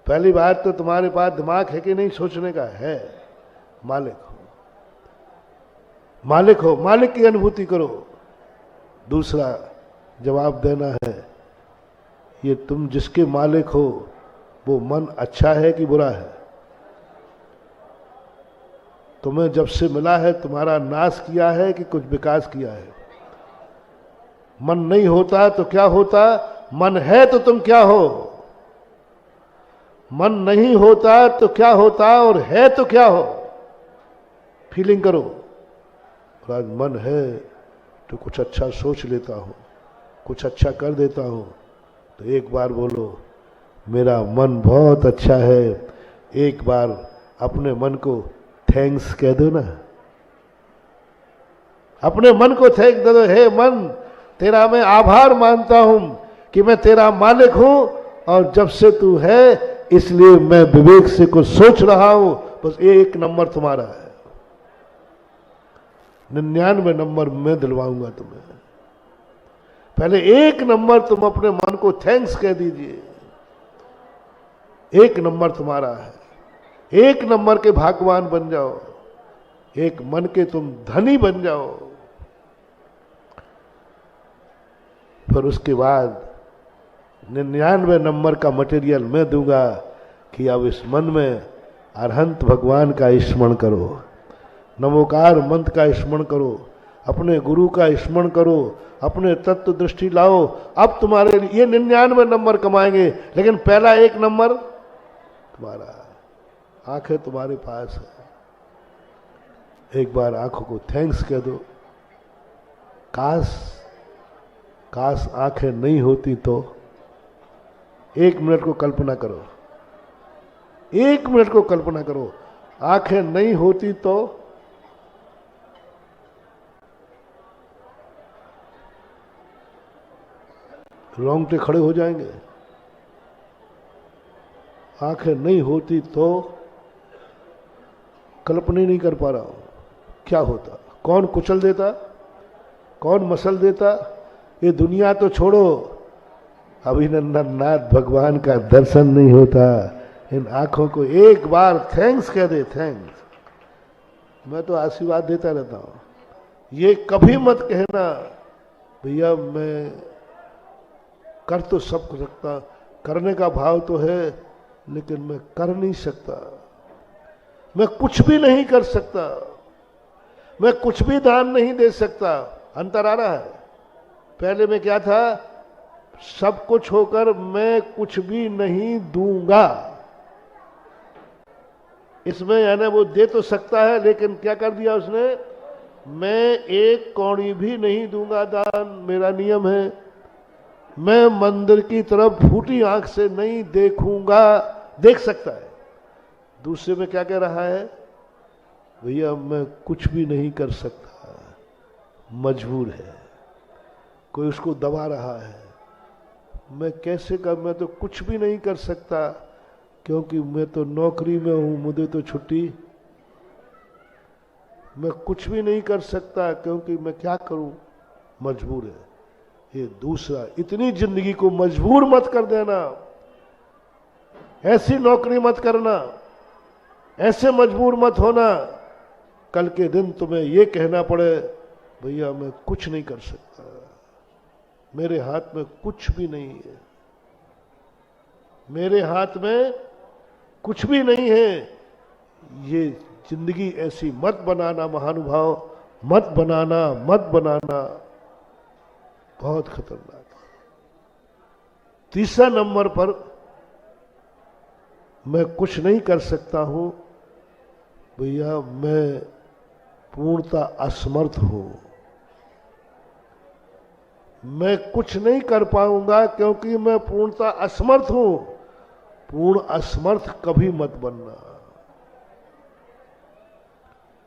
पहली बात तो तुम्हारे पास दिमाग है कि नहीं सोचने का? है। मालिक हो, मालिक हो, मालिक की अनुभूति करो। दूसरा जवाब देना है, ये तुम जिसके मालिक हो वो मन अच्छा है कि बुरा है? तुम्हें जब से मिला है तुम्हारा नाश किया है कि कुछ विकास किया है? मन नहीं होता तो क्या होता? मन है तो तुम क्या हो? मन नहीं होता तो क्या होता, और है तो क्या हो? फीलिंग करो। और आज मन है तो कुछ अच्छा सोच लेता हूं, कुछ अच्छा कर देता हूं। तो एक बार बोलो, मेरा मन बहुत अच्छा है। एक बार अपने मन को थैंक्स कह दो ना। अपने मन को थैंक दे दो, हे मन तेरा मैं आभार मानता हूं कि मैं तेरा मालिक हूं, और जब से तू है इसलिए मैं विवेक से कुछ सोच रहा हूं। बस 1 नंबर तुम्हारा है, 99 नंबर मैं दिलवाऊंगा तुम्हें। पहले 1 नंबर तुम अपने मन को थैंक्स कह दीजिए। 1 नंबर तुम्हारा है। 1 नंबर के भाग्यवान बन जाओ, 1 मन के तुम धनी बन जाओ। फिर उसके बाद 99 नंबर का मटेरियल मैं दूंगा कि अब इस मन में अरहंत भगवान का स्मरण करो, नमोकार मंत्र का स्मरण करो, अपने गुरु का स्मरण करो, अपने तत्व दृष्टि लाओ। अब तुम्हारे लिए ये 99 नंबर कमाएंगे, लेकिन पहला 1 नंबर तुम्हारा। आंखें तुम्हारे पास है, एक बार आंखों को थैंक्स कह दो। काश आंखें नहीं होती तो? 1 मिनट को कल्पना करो, 1 मिनट को कल्पना करो, आंखें नहीं होती तो? रोंगटे खड़े हो जाएंगे। आंखें नहीं होती तो कल्पना नहीं कर पा रहा हूं क्या होता। कौन कुचल देता, कौन मसल देता? ये दुनिया तो छोड़ो, अभिनंदन नाथ भगवान का दर्शन नहीं होता। इन आंखों को एक बार थैंक्स कह दे, थैंक्स। मैं तो आशीर्वाद देता रहता हूं। ये कभी मत कहना भैया मैं कर तो सब सकता, करने का भाव तो है, लेकिन मैं कर नहीं सकता, मैं कुछ भी नहीं कर सकता, मैं कुछ भी दान नहीं दे सकता। अंतर आ रहा है। पहले में क्या था? सब कुछ होकर मैं कुछ भी नहीं दूंगा। इसमें यानी वो दे तो सकता है, लेकिन क्या कर दिया उसने? मैं 1 कौड़ी भी नहीं दूंगा दान, मेरा नियम है। मैं मंदिर की तरफ फूटी आंख से नहीं देखूंगा। देख सकता है। दूसरे में क्या कह रहा है? भैया मैं कुछ भी नहीं कर सकता, मजबूर है, कोई उसको दबा रहा है। मैं कैसे कर, मैं तो कुछ भी नहीं कर सकता, क्योंकि मैं तो नौकरी में हूं, मुझे तो छुट्टी मैं कुछ भी नहीं कर सकता क्योंकि मैं क्या करूं, मजबूर है। ये दूसरा, इतनी जिंदगी को मजबूर मत कर देना, ऐसी नौकरी मत करना, ऐसे मजबूर मत होना कल के दिन तुम्हें ये कहना पड़े भैया मैं कुछ नहीं कर सकता, मेरे हाथ में कुछ भी नहीं है, मेरे हाथ में कुछ भी नहीं है। ये जिंदगी ऐसी मत बनाना महानुभाव, मत बनाना, मत बनाना, बहुत खतरनाक। तीसरा नंबर पर मैं कुछ नहीं कर सकता हूं, भैया मैं पूर्णता असमर्थ हूं, मैं कुछ नहीं कर पाऊंगा क्योंकि मैं पूर्णता असमर्थ हूं। पूर्ण असमर्थ कभी मत बनना,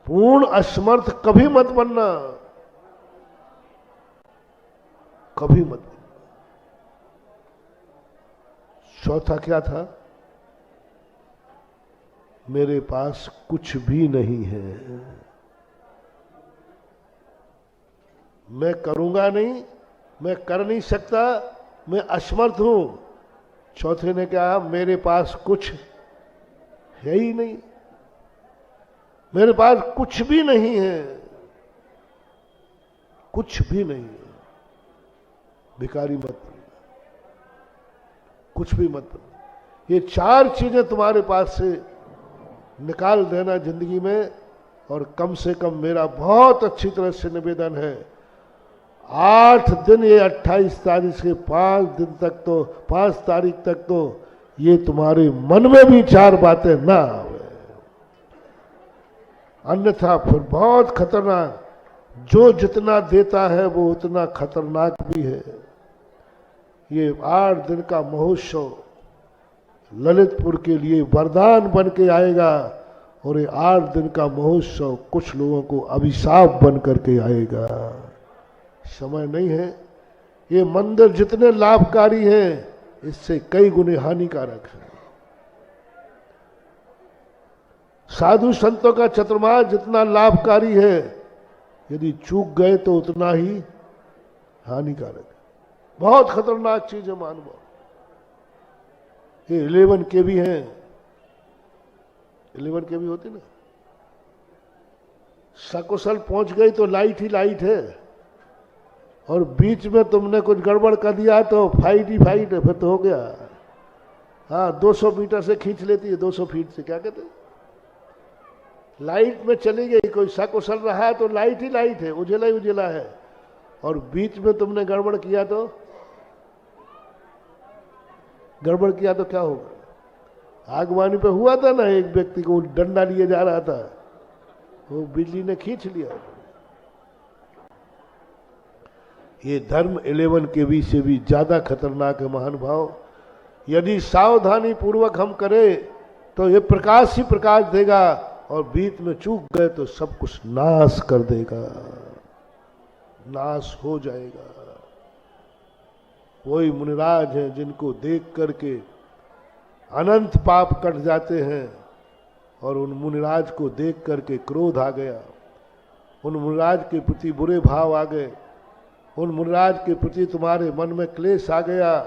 पूर्ण असमर्थ कभी मत बनना, कभी मत बनना। चौथा क्या था, मेरे पास कुछ भी नहीं है, मैं करूंगा नहीं, मैं कर नहीं सकता, मैं असमर्थ हूं। चौथे ने कहा मेरे पास कुछ है ही नहीं, मेरे पास कुछ भी नहीं है, कुछ भी नहीं है। भिखारी मत बनना, कुछ भी मत बनना। ये चार चीजें तुम्हारे पास से निकाल देना जिंदगी में। और कम से कम मेरा बहुत अच्छी तरह से निवेदन है, 8 दिन, ये 28 तारीख से 5 दिन तक तो, 5 तारीख तक तो ये तुम्हारे मन में भी चार बातें ना आवे, अन्यथा फिर बहुत खतरनाक। जो जितना देता है वो उतना खतरनाक भी है। ये 8 दिन का महोत्सव ललितपुर के लिए वरदान बन के आएगा और ये 8 दिन का महोत्सव कुछ लोगों को अभिशाप बन करके आएगा। समय नहीं है। ये मंदिर जितने लाभकारी हैं इससे कई गुने हानिकारक है। साधु संतों का चतुर्मास जितना लाभकारी है, यदि चूक गए तो उतना ही हानिकारक है। बहुत खतरनाक चीज है मानव। ये 11 के भी हैं, 11 के भी होती ना, सकुशल पहुंच गई तो लाइट ही लाइट है, और बीच में तुमने कुछ गड़बड़ कर दिया तो फाइट ही फाइट है, फिर तो हो गया। हाँ, 200 मीटर से खींच लेती है, 200 फीट से, क्या कहते हैं, लाइट में चली गई, कोई सकुशल रहा तो लाइट ही लाइट है, उजला ही उजला है, और बीच में तुमने गड़बड़ किया तो क्या होगा। आगवानी पे हुआ था ना, एक व्यक्ति को डंडा लिए जा रहा था, वो बिजली ने खींच लिया। ये धर्म 11 के भी से भी ज्यादा खतरनाक है महानुभाव। यदि सावधानी पूर्वक हम करें तो ये प्रकाश ही प्रकाश देगा, और बीच में चूक गए तो सब कुछ नाश कर देगा, नाश हो जाएगा। वही मुनिराज हैं जिनको देख करके अनंत पाप कट जाते हैं, और उन मुनिराज को देख करके क्रोध आ गया, उन मुनिराज के प्रति बुरे भाव आ गए, उन मुनिराज के प्रति तुम्हारे मन में क्लेश आ गया,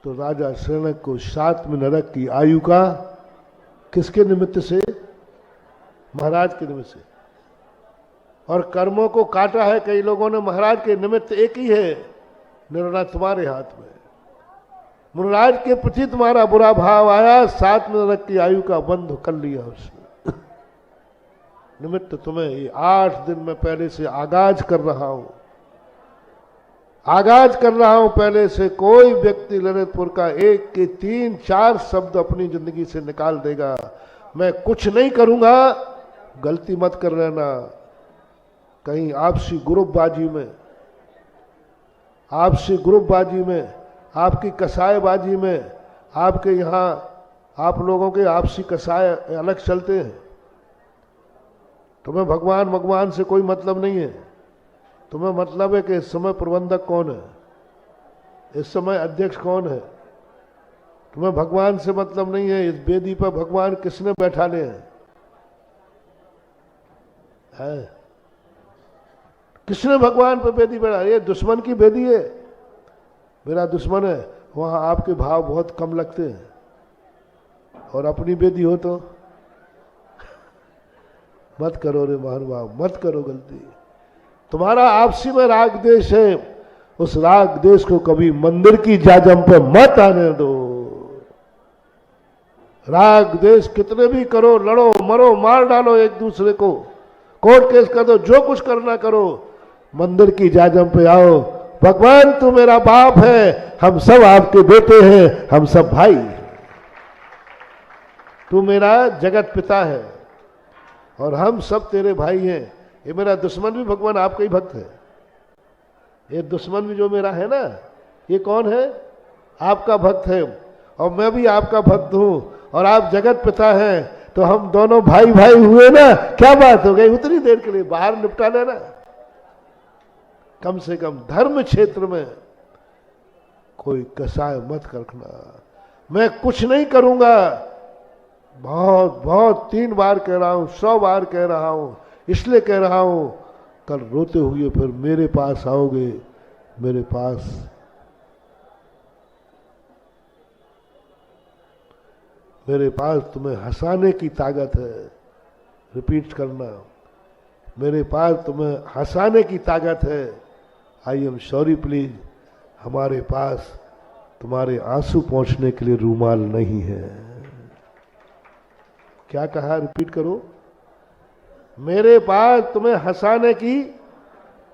तो राजा शरणक को 7वें नरक की आयु का, किसके निमित्त से, महाराज के निमित्त से। और कर्मों को काटा है कई लोगों ने, महाराज के निमित्त एक ही है, निर्णय तुम्हारे हाथ में। मुनिराज के प्रति तुम्हारा बुरा भाव आया, 7वें नरक की आयु का बंध कर लिया उसने। निमित्त तुम्हें ये 8 दिन में पहले से आगाज कर रहा हूं, आगाज कर रहा हूं पहले से। कोई व्यक्ति ललितपुर का 1 के 3-4 शब्द अपनी जिंदगी से निकाल देगा, मैं कुछ नहीं करूंगा, गलती मत कर लेना। कहीं आपसी ग्रुपबाजी में, आपसी ग्रुपबाजी में, आपकी कसायबाजी में, आपके यहाँ आप लोगों के आपसी कसाय अलग चलते हैं। तुम्हें भगवान से कोई मतलब नहीं है। तुम्हें मतलब है कि इस समय प्रबंधक कौन है, इस समय अध्यक्ष कौन है। तुम्हें भगवान से मतलब नहीं है, इस वेदी पर भगवान किसने बैठाने हैं। है। किसने भगवान पे बेदी बढ़ा? ये दुश्मन की बेदी है, मेरा दुश्मन है, वहां आपके भाव बहुत कम लगते हैं, और अपनी बेदी हो तो मत करो रे महानुभाव, मत करो गलती। तुम्हारा आपसी में राग देश है, उस राग देश को कभी मंदिर की जाजम पे मत आने दो। राग देश कितने भी करो, लड़ो मरो मार डालो एक दूसरे को, कोर्ट केस कर दो, जो कुछ करना करो, मंदिर की जाजम पे आओ। भगवान तू मेरा बाप है, हम सब आपके बेटे हैं, हम सब भाई हैं, तू मेरा जगत पिता है और हम सब तेरे भाई हैं। ये मेरा दुश्मन भी भगवान आपका ही भक्त है। ये दुश्मन भी जो मेरा है ना, ये कौन है? आपका भक्त है, और मैं भी आपका भक्त हूं, और आप जगत पिता हैं, तो हम दोनों भाई भाई हुए ना। क्या बात हो गई? उतनी देर के लिए बाहर निपटा लेना। कम से कम धर्म क्षेत्र में कोई कसाय मत रखना। मैं कुछ नहीं करूंगा, बहुत बहुत 3 बार कह रहा हूं, 100 बार कह रहा हूं, इसलिए कह रहा हूं, कल रोते हुए फिर मेरे पास आओगे। मेरे पास तुम्हें हंसाने की ताकत है। रिपीट करना, मेरे पास तुम्हें हंसाने की ताकत है। आई एम सॉरी प्लीज, हमारे पास तुम्हारे आंसू पहुंचने के लिए रूमाल नहीं है। क्या कहा? रिपीट करो। मेरे पास तुम्हें हंसाने की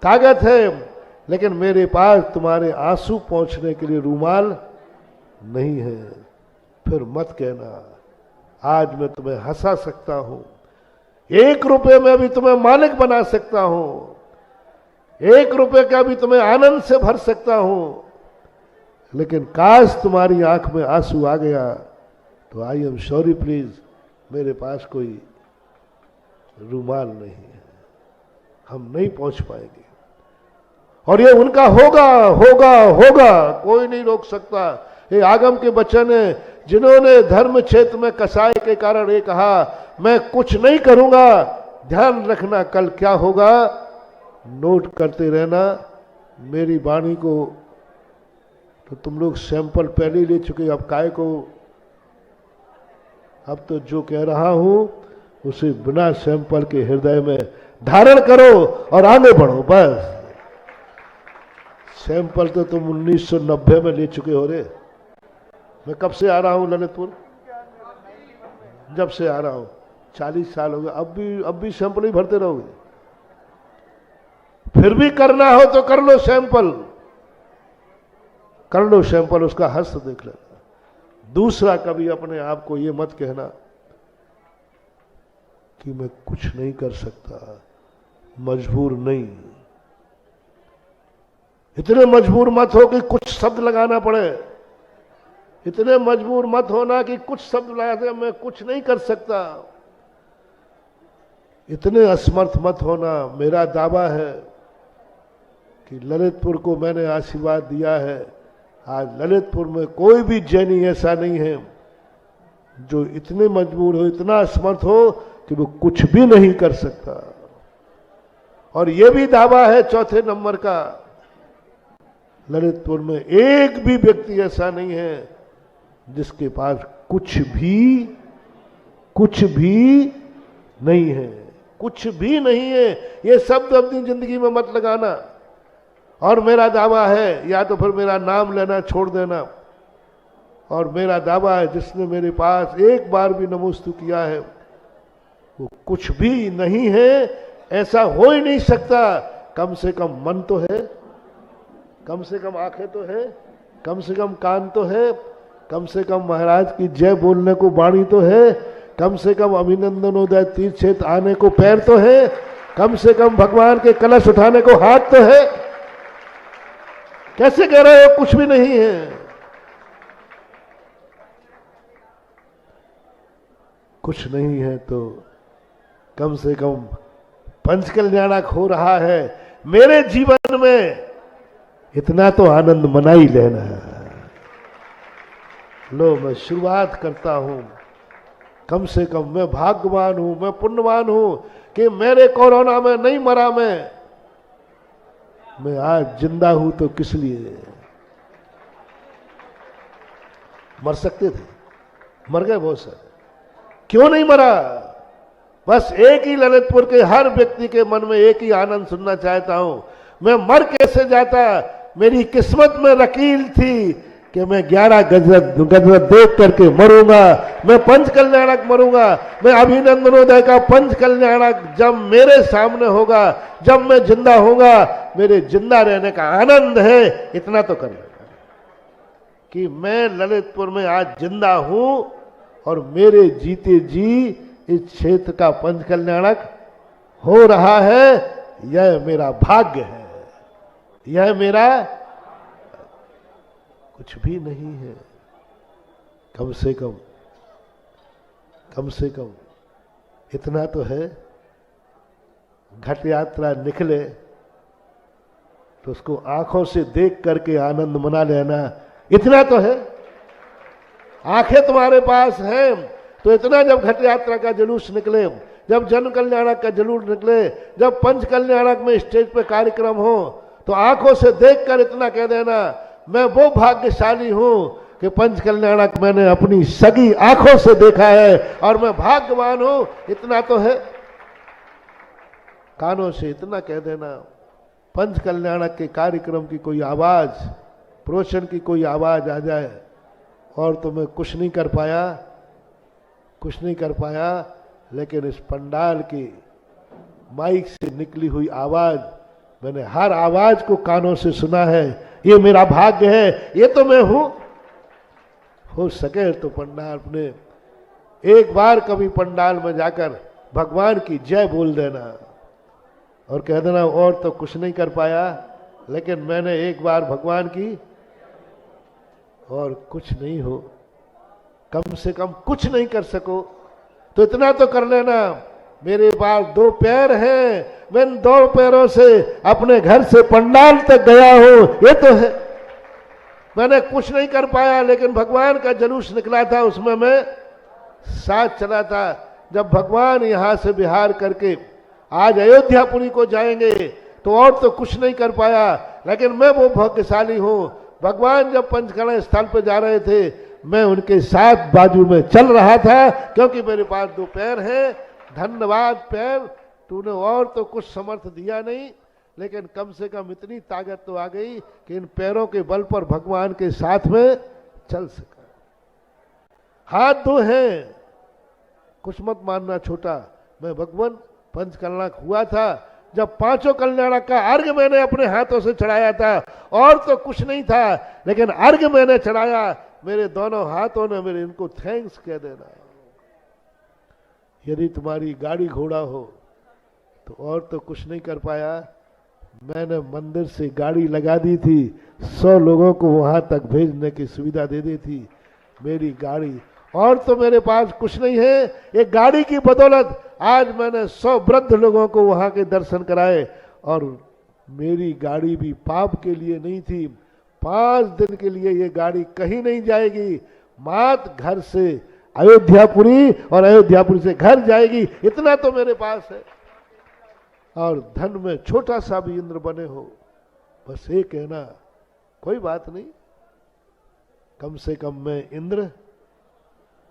ताकत है, लेकिन मेरे पास तुम्हारे आंसू पहुंचने के लिए रूमाल नहीं है। फिर मत कहना, आज मैं तुम्हें हंसा सकता हूं, 1 रुपए में भी तुम्हें मालिक बना सकता हूं, 1 रुपए का भी तुम्हें आनंद से भर सकता हूं, लेकिन काश तुम्हारी आंख में आंसू आ गया तो आई एम सॉरी प्लीज, मेरे पास कोई रूमाल नहीं है, हम नहीं पहुंच पाएंगे। और ये उनका होगा होगा होगा, कोई नहीं रोक सकता। ये आगम के वचन है, जिन्होंने धर्म क्षेत्र में कसाई के कारण ये कहा मैं कुछ नहीं करूंगा, ध्यान रखना कल क्या होगा, नोट करते रहना मेरी वाणी को। तो तुम लोग सैंपल पहले ही ले चुके, अब काय को, अब तो जो कह रहा हूं उसे बिना सैंपल के हृदय में धारण करो और आगे बढ़ो। बस सैंपल तो तुम 1990 में ले चुके हो रे। मैं कब से आ रहा हूं ललितपुर? जब से आ रहा हूं 40 साल हो गए। अब भी सैंपल ही भरते रहोगे? फिर भी करना हो तो कर लो सैंपल, कर लो सैंपल, उसका हस्त देख लेना। दूसरा, कभी अपने आप को ये मत कहना कि मैं कुछ नहीं कर सकता, मजबूर नहीं। इतने मजबूर मत हो कि कुछ शब्द लगाना पड़े, इतने मजबूर मत होना कि कुछ शब्द लगाते मैं कुछ नहीं कर सकता, इतने असमर्थ मत होना। मेरा दावा है कि ललितपुर को मैंने आशीर्वाद दिया है। आज ललितपुर में कोई भी जैनी ऐसा नहीं है जो इतने मजबूर हो, इतना असमर्थ हो कि वो कुछ भी नहीं कर सकता। और ये भी दावा है 4थे नंबर का, ललितपुर में एक भी व्यक्ति ऐसा नहीं है जिसके पास कुछ भी नहीं है, कुछ भी नहीं है। ये शब्द अपनी जिंदगी में मत लगाना। और मेरा दावा है, या तो फिर मेरा नाम लेना छोड़ देना, और मेरा दावा है जिसने मेरे पास एक बार भी नमोस्तु किया है वो कुछ भी नहीं है, ऐसा हो ही नहीं सकता। कम से कम मन तो है, कम से कम आंखें तो है, कम से कम कान तो है, कम से कम महाराज की जय बोलने को वाणी तो है, कम से कम अभिनंदनोदय तीर्थ क्षेत्र आने को पैर तो है, कम से कम भगवान के कलश उठाने को हाथ तो है। कैसे कह रहे हो कुछ भी नहीं है? कुछ नहीं है तो कम से कम पंच कल्याणक हो रहा है मेरे जीवन में, इतना तो आनंद मना ही लेना है। लो मैं शुरुआत करता हूं, कम से कम मैं भाग्यवान हूं, मैं पुण्यवान हूं कि मेरे कोरोना में नहीं मरा मैं आज जिंदा हूं तो किस लिए? मर सकते थे, मर गए बहुत सारे, क्यों नहीं मरा? बस एक ही ललितपुर के हर व्यक्ति के मन में एक ही आनंद सुनना चाहता हूं, मैं मर कैसे जाता? मेरी किस्मत में रकील थी कि मैं 11 गजरत देख करके मरूंगा, मैं पंच कल्याणक मरूंगा, मैं अभिनंदनोदय का पंच कल्याणक जब मेरे सामने होगा, जब मैं जिंदा होगा, मेरे जिंदा रहने का आनंद है। इतना तो कर लेगा कि मैं ललितपुर में आज जिंदा हूं और मेरे जीते जी इस क्षेत्र का पंच कल्याणक हो रहा है। यह मेरा भाग्य है, यह मेरा कुछ भी नहीं है। कम से कम इतना तो है, घट यात्रा निकले तो उसको आंखों से देख करके आनंद मना लेना, इतना तो है। आंखें तुम्हारे पास हैं तो इतना, जब घट यात्रा का जुलूस निकले, जब जन कल्याणक का जुलूस निकले, जब पंच कल्याणक में स्टेज पे कार्यक्रम हो, तो आंखों से देखकर इतना कह देना, मैं वो भाग्यशाली हूं कि पंच कल्याणक मैंने अपनी सगी आंखों से देखा है और मैं भाग्यवान हूं। इतना तो है। कानों से इतना कह देना, पंच कल्याणक के कार्यक्रम की कोई आवाज, प्रोशन की कोई आवाज आ जाए और तो मैं कुछ नहीं कर पाया, लेकिन इस पंडाल की माइक से निकली हुई आवाज, मैंने हर आवाज को कानों से सुना है। ये मेरा भाग्य है, ये तो मैं हूं। हो सके तो पंडाल अपने एक बार कभी पंडाल में जाकर भगवान की जय बोल देना और कह देना, और तो कुछ नहीं कर पाया, लेकिन मैंने एक बार भगवान की, और कुछ नहीं हो, कम से कम कुछ नहीं कर सको तो इतना तो कर लेना, मेरे पास 2 पैर हैं, मैं 2 पैरों से अपने घर से पंडाल तक गया हूं। ये तो है। मैंने कुछ नहीं कर पाया, लेकिन भगवान का जुलूस निकला था, उसमें मैं साथ चला था। जब भगवान यहां से बिहार करके आज अयोध्यापुरी को जाएंगे तो और तो कुछ नहीं कर पाया, लेकिन मैं वो भाग्यशाली हूं। भगवान जब पंचकला स्थल पर जा रहे थे, मैं उनके साथ बाजू में चल रहा था, क्योंकि मेरे पास 2 पैर हैं। धन्यवाद पैर, तूने और तो कुछ समर्थ दिया नहीं, लेकिन कम से कम इतनी ताकत तो आ गई कि इन पैरों के बल पर भगवान के साथ में चल सका। हाथ 2 हैं, कुछ मत मानना छोटा। मैं भगवान पंच कल्याणक हुआ था जब 5 कल्याणक का अर्घ मैंने अपने हाथों से चढ़ाया था, और तो कुछ नहीं था, लेकिन अर्घ मैंने चढ़ाया। मेरे दोनों हाथों ने मेरे इनको थैंक्स कह देना। यदि तुम्हारी गाड़ी घोड़ा हो तो और तो कुछ नहीं कर पाया। मैंने मंदिर से गाड़ी लगा दी थी, 100 लोगों को वहां तक भेजने की सुविधा दे दी थी मेरी गाड़ी, और तो मेरे पास कुछ नहीं है। एक गाड़ी की बदौलत आज मैंने 100 वृद्ध लोगों को वहां के दर्शन कराए, और मेरी गाड़ी भी पाप के लिए नहीं थी। 5 दिन के लिए ये गाड़ी कहीं नहीं जाएगी, मात घर से अयोध्यापुरी और अयोध्यापुरी से घर जाएगी। इतना तो मेरे पास है। और धन में छोटा सा भी इंद्र बने हो, बस ये कहना, कोई बात नहीं, कम से कम मैं इंद्र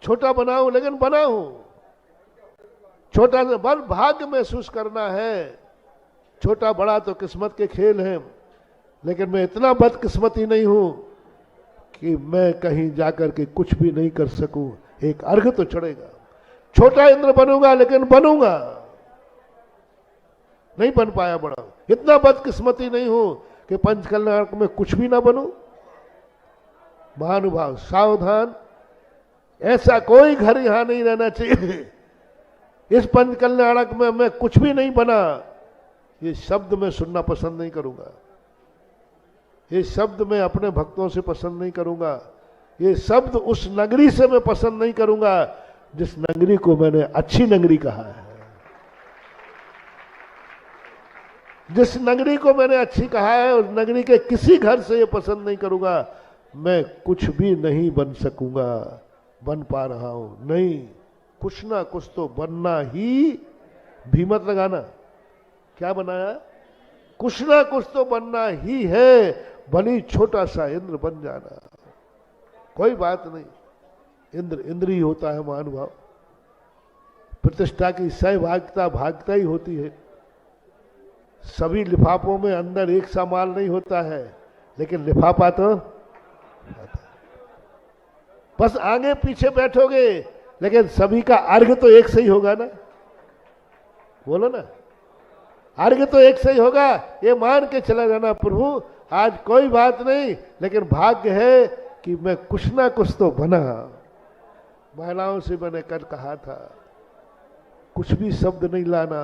छोटा बनाऊं, लेकिन बनाऊं। छोटा से बल भाग्य महसूस करना है। छोटा बड़ा तो किस्मत के खेल हैं, लेकिन मैं इतना बदकिस्मती नहीं हूं कि मैं कहीं जाकर के कुछ भी नहीं कर सकूं। एक अर्घ तो चढ़ेगा। छोटा इंद्र बनूंगा, लेकिन बनूंगा, नहीं बन पाया बड़ा। इतना बदकिस्मती नहीं हूं कि पंच कल्याणक में कुछ भी ना बनूं। महानुभाव सावधान, ऐसा कोई घर यहां नहीं रहना चाहिए इस पंच कल्याणक में मैं कुछ भी नहीं बना। ये शब्द मैं सुनना पसंद नहीं करूंगा। ये शब्द मैं अपने भक्तों से पसंद नहीं करूंगा। ये शब्द उस नगरी से मैं पसंद नहीं करूंगा जिस नगरी को मैंने अच्छी नगरी कहा है। जिस नगरी को मैंने अच्छी कहा है, उस नगरी के किसी घर से ये पसंद नहीं करूंगा। मैं कुछ भी नहीं बन सकूंगा, बन पा रहा हूं नहीं, कुछ ना कुछ तो बनना ही भी मत लगाना। क्या बनाया? कुछ ना कुछ तो बनना ही है, भली छोटा सा इंद्र बन जाना, कोई बात नहीं। इंद्र इंद्र ही होता है महानुभाव। प्रतिष्ठा की सहभागिता भागता ही होती है। सभी लिफाफों में अंदर एक सा माल नहीं होता है, लेकिन लिफाफा तो आता है। बस आगे पीछे बैठोगे, लेकिन सभी का अर्घ तो एक से ही होगा ना। बोलो ना, अर्घ तो एक से ही होगा। ये मान के चला जाना, प्रभु आज कोई बात नहीं, लेकिन भाग्य है कि मैं कुछ ना कुछ तो बना। महिलाओं से मैंने कल कहा था, कुछ भी शब्द नहीं लाना,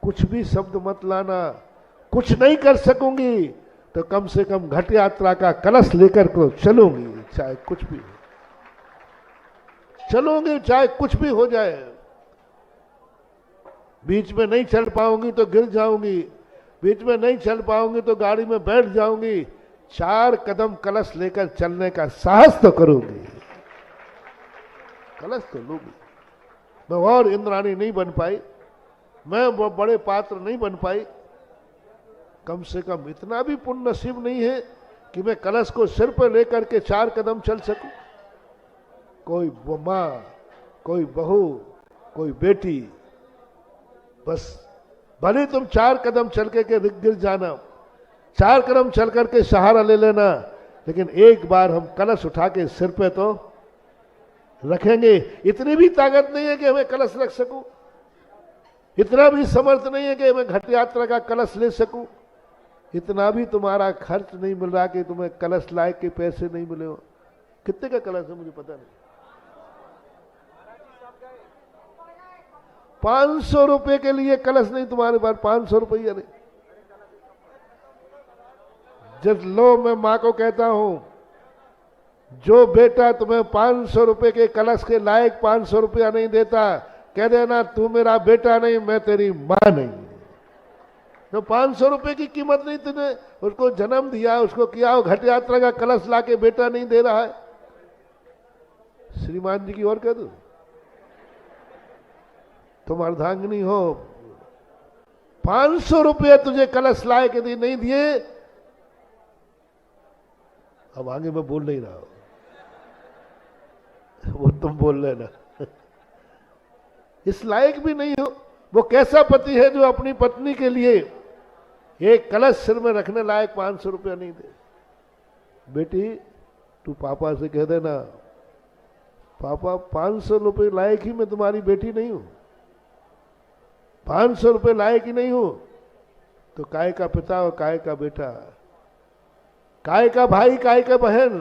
कुछ भी शब्द मत लाना। कुछ नहीं कर सकूंगी तो कम से कम घट यात्रा का कलश लेकर को चलूंगी, चाहे कुछ भी चलूंगी, चाहे कुछ भी हो जाए। बीच में नहीं चल पाऊंगी तो गिर जाऊंगी, बीच में नहीं चल पाऊंगी तो गाड़ी में बैठ जाऊंगी। 4 कदम कलश लेकर चलने का साहस तो करूंगी, कलश तो लूंगी। मैं और इंद्राणी नहीं बन पाई, मैं वो बड़े पात्र नहीं बन पाई। कम से कम इतना भी पुण्य नसीब नहीं है कि मैं कलश को सिर पर लेकर के 4 कदम चल सकूं। कोई माँ, कोई बहू, कोई बेटी, बस भले तुम 4 कदम चल के गिर जाना, 4 कदम चल करके सहारा ले लेना, लेकिन एक बार हम कलश उठा के सिर पे तो रखेंगे। इतनी भी ताकत नहीं है कि हमें कलश रख सकूं, इतना भी समर्थ नहीं है कि मैं घट यात्रा का कलश ले सकूं, इतना भी तुम्हारा खर्च नहीं मिल रहा कि तुम्हें कलश लाए के पैसे नहीं मिले हो। कितने का कलश है मुझे पता नहीं। 500 रुपए के लिए कलश नहीं तुम्हारे पास, 500 रुपया नहीं। जब लो, मैं मां को कहता हूं, जो बेटा तुम्हें 500 रुपए के कलश के लायक 500 रुपया नहीं देता, कह देना तू मेरा बेटा नहीं, मैं तेरी मां नहीं। तो 500 रुपए की कीमत नहीं, तुमने उसको जन्म दिया, उसको किया, घट यात्रा का कलश लाके बेटा नहीं दे रहा है। श्रीमान जी की और कह दो, तुम अर्धांगिनी हो, 500 रुपये तुझे कलश लाए के लिए नहीं दिए। अब आगे मैं बोल नहीं रहा हूं, वो तुम बोल लेना। इस लायक भी नहीं हो। वो कैसा पति है जो अपनी पत्नी के लिए एक कलश सिर में रखने लायक 500 रुपया नहीं दे। बेटी तू पापा से कह देना, पापा 500 रुपये लायक ही मैं तुम्हारी बेटी नहीं हूं, 500 रुपये लायक ही नहीं हूं, तो काय का पिता और काय का बेटा, काय का भाई, काय का बहन,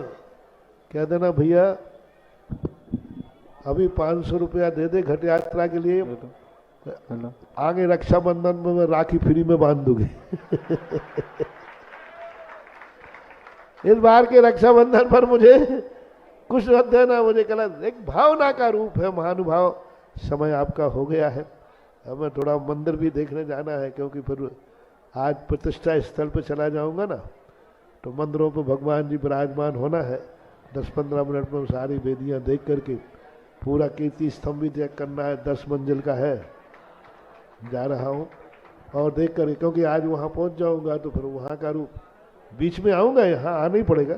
कह देना भैया अभी 500 रुपया दे दे घट यात्रा के लिए, आगे रक्षाबंधन में मैं राखी फ्री में बांध दूंगी। इस बार के रक्षाबंधन पर मुझे कुछ मत देना, मुझे कलश। एक भावना का रूप है महानुभाव। समय आपका हो गया है, हमें थोड़ा मंदिर भी देखने जाना है, क्योंकि फिर आज प्रतिष्ठा स्थल पर चला जाऊंगा ना, तो मंदिरों पर भगवान जी विराजमान होना है। 10-15 मिनट में सारी वेदियां देख करके पूरा कीर्ति स्तंभ भी चेक करना है, 10 मंजिल का है, जा रहा हूँ। और देख कर, क्योंकि आज वहाँ पहुँच जाऊँगा तो फिर वहाँ का रूप, बीच में आऊँगा, यहाँ आना ही पड़ेगा।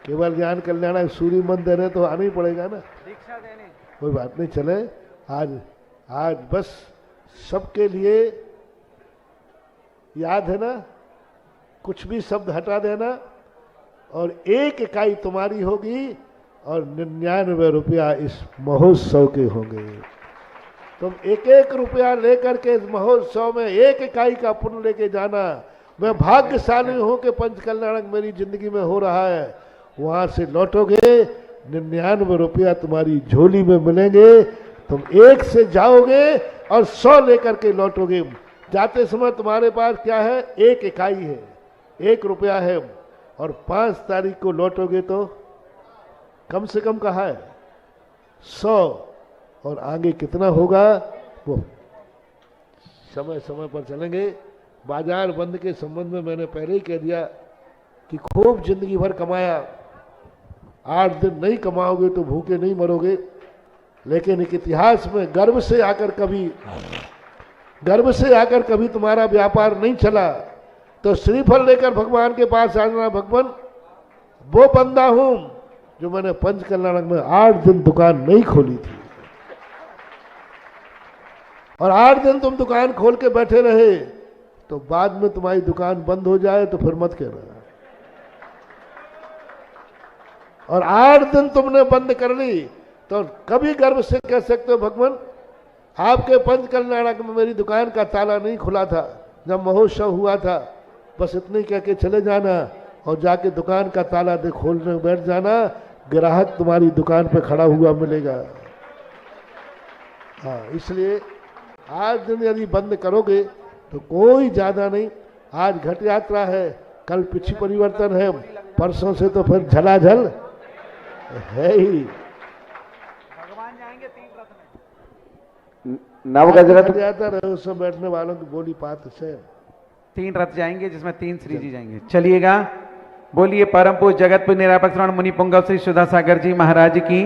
केवल ज्ञान कल्याण सूर्य मंदिर है तो आना ही पड़ेगा ना, दीक्षा देने। कोई बात नहीं, चले आज बस सबके लिए याद है ना, कुछ भी शब्द हटा देना, और 1 इकाई तुम्हारी होगी और 99 रुपया इस महोत्सव के होंगे। तुम 1-1 रुपया लेकर के इस महोत्सव में 1 इकाई का पुण्य लेके जाना। मैं भाग्यशाली हूं कि पंच कल्याणक मेरी जिंदगी में हो रहा है। वहां से लौटोगे 99 रुपया तुम्हारी झोली में मिलेंगे। तुम 1 से जाओगे और 100 लेकर के लौटोगे। जाते समय तुम्हारे पास क्या है? 1 इकाई है, 1 रुपया है, और 5 तारीख को लौटोगे तो कम से कम कहा है 100, और आगे कितना होगा वो समय समय पर चलेंगे। बाजार बंद के संबंध में मैंने पहले ही कह दिया कि खूब जिंदगी भर कमाया, 8 दिन नहीं कमाओगे तो भूखे नहीं मरोगे। लेकिन एक इतिहास में गर्व से आकर कभी तुम्हारा व्यापार नहीं चला, तो श्रीफल लेकर भगवान के पास आ जाना, भगवान वो बंदा हूं जो मैंने पंच कल्याणक में 8 दिन दुकान नहीं खोली थी, और 8 दिन तुम दुकान खोल के बैठे रहे, तो बाद में तुम्हारी दुकान बंद हो जाए तो फिर मत कहना। और 8 दिन तुमने बंद कर ली तो कभी गर्व से कह सकते हो, भगवान आपके पंच कल्याणक में मेरी दुकान का ताला नहीं खुला था जब महोत्सव हुआ था, बस इतने कह के चले जाना और जाके दुकान का ताला दे खोलने बैठ जाना, ग्राहक तुम्हारी दुकान पे खड़ा हुआ मिलेगा। हाँ, इसलिए 8 दिन यदि बंद करोगे तो कोई ज्यादा नहीं। आज घट यात्रा है, कल पिछी परिवर्तन है, परसों से तो फिर झलाझल है ही। भगवान जाएंगे 3 रथ में, नवगजरथ यात्रा रहे उसमें बैठने वालों की बोली पात से 3 रथ जाएंगे जिसमें 3 श्री जी जाएंगे। चलिएगा, बोलिए परम पूज्य जगत पूज्य निरापक श्रवण मुनि पुंगव श्री सुधा सागर जी महाराज की